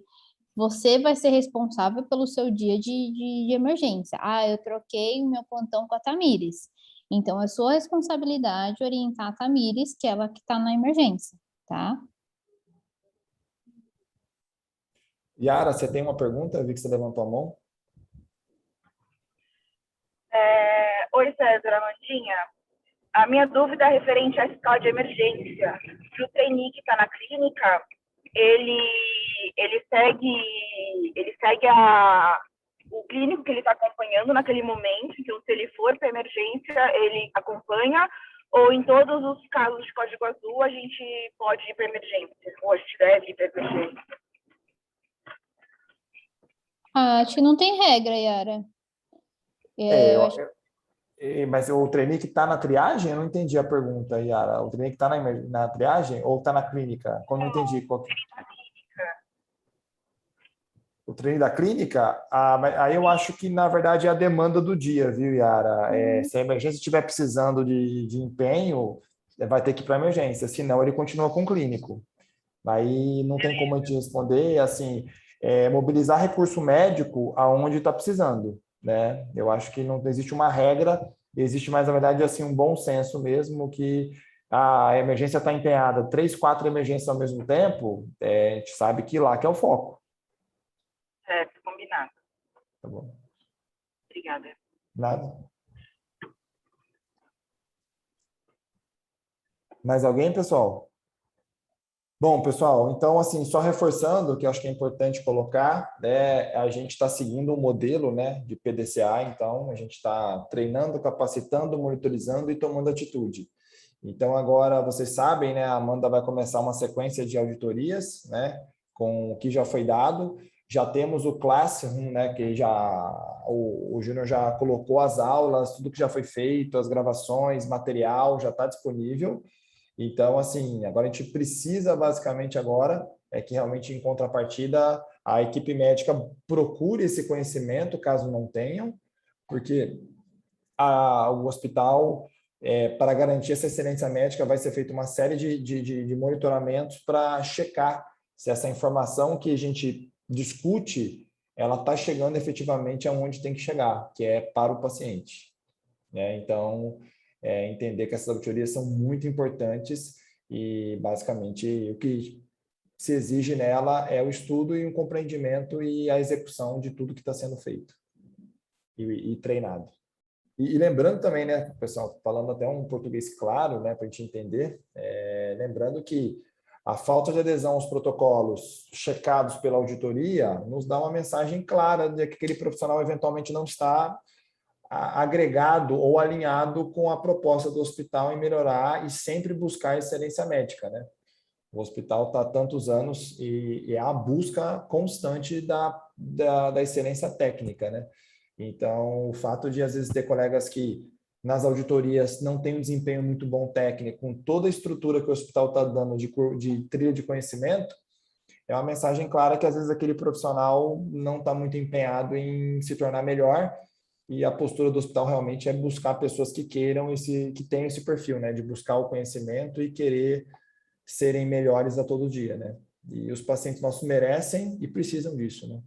você vai ser responsável pelo seu dia de emergência. Eu troquei o meu plantão com a Tamires. Então, é sua responsabilidade orientar a Tamires, que ela que está na emergência, tá? Yara, você tem uma pergunta? Eu vi que você levantou a mão. Oi, César, Amandinha. A minha dúvida é referente à escala de emergência. Se o trainee que está na clínica, ele segue o clínico que ele está acompanhando naquele momento, então se ele for para emergência, ele acompanha, ou em todos os casos de código azul, a gente pode ir para emergência, ou a gente deve ir para emergência. Acho que não tem regra, Yara. Mas o trainee que está na triagem, eu não entendi a pergunta, Yara. O trainee que está na triagem ou está na clínica? Como não entendi. O trainee da clínica? Aí eu acho que, na verdade, é a demanda do dia, viu, Yara? Se a emergência estiver precisando de empenho, vai ter que ir para a emergência, senão ele continua com o clínico. Aí não tem como a gente responder, assim, mobilizar recurso médico aonde está precisando, né? Eu acho que não existe uma regra, existe mais, na verdade, assim, um bom senso mesmo, que a emergência está empenhada, 3, 4 emergências ao mesmo tempo, a gente sabe que lá que é o foco. Certo, combinado. Tá bom. Obrigada. Nada. Mais alguém, pessoal? Bom, pessoal, então, assim, só reforçando, que eu acho que é importante colocar, né, a gente está seguindo um modelo, né, de PDCA, então, a gente está treinando, capacitando, monitorizando e tomando atitude. Então, agora, vocês sabem, né, a Amanda vai começar uma sequência de auditorias, né, com o que já foi dado. Já temos o Classroom, né, que o Júnior já colocou as aulas, tudo que já foi feito, as gravações, material já está disponível. Então, assim, agora a gente precisa, basicamente agora, que realmente em contrapartida a equipe médica procure esse conhecimento, caso não tenham, porque o hospital, para garantir essa excelência médica, vai ser feita uma série de monitoramentos para checar se essa informação que a gente discute, ela está chegando efetivamente aonde tem que chegar, que é para o paciente, né? Então, entender que essas auditorias são muito importantes e, basicamente, o que se exige nela é o estudo e o compreendimento e a execução de tudo que está sendo feito e treinado. E lembrando também, né, pessoal, falando até um português claro, né, para a gente entender, lembrando que a falta de adesão aos protocolos checados pela auditoria nos dá uma mensagem clara de que aquele profissional eventualmente não está agregado ou alinhado com a proposta do hospital em melhorar e sempre buscar excelência médica, né? O hospital está há tantos anos e é a busca constante da excelência técnica, né? Então, o fato de, às vezes, ter colegas que nas auditorias não têm um desempenho muito bom técnico, com toda a estrutura que o hospital está dando de trilha de conhecimento, é uma mensagem clara que, às vezes, aquele profissional não está muito empenhado em se tornar melhor. E a postura do hospital realmente é buscar pessoas que queiram que tenham esse perfil, né, de buscar o conhecimento e querer serem melhores a todo dia, né? E os pacientes nossos merecem e precisam disso, né?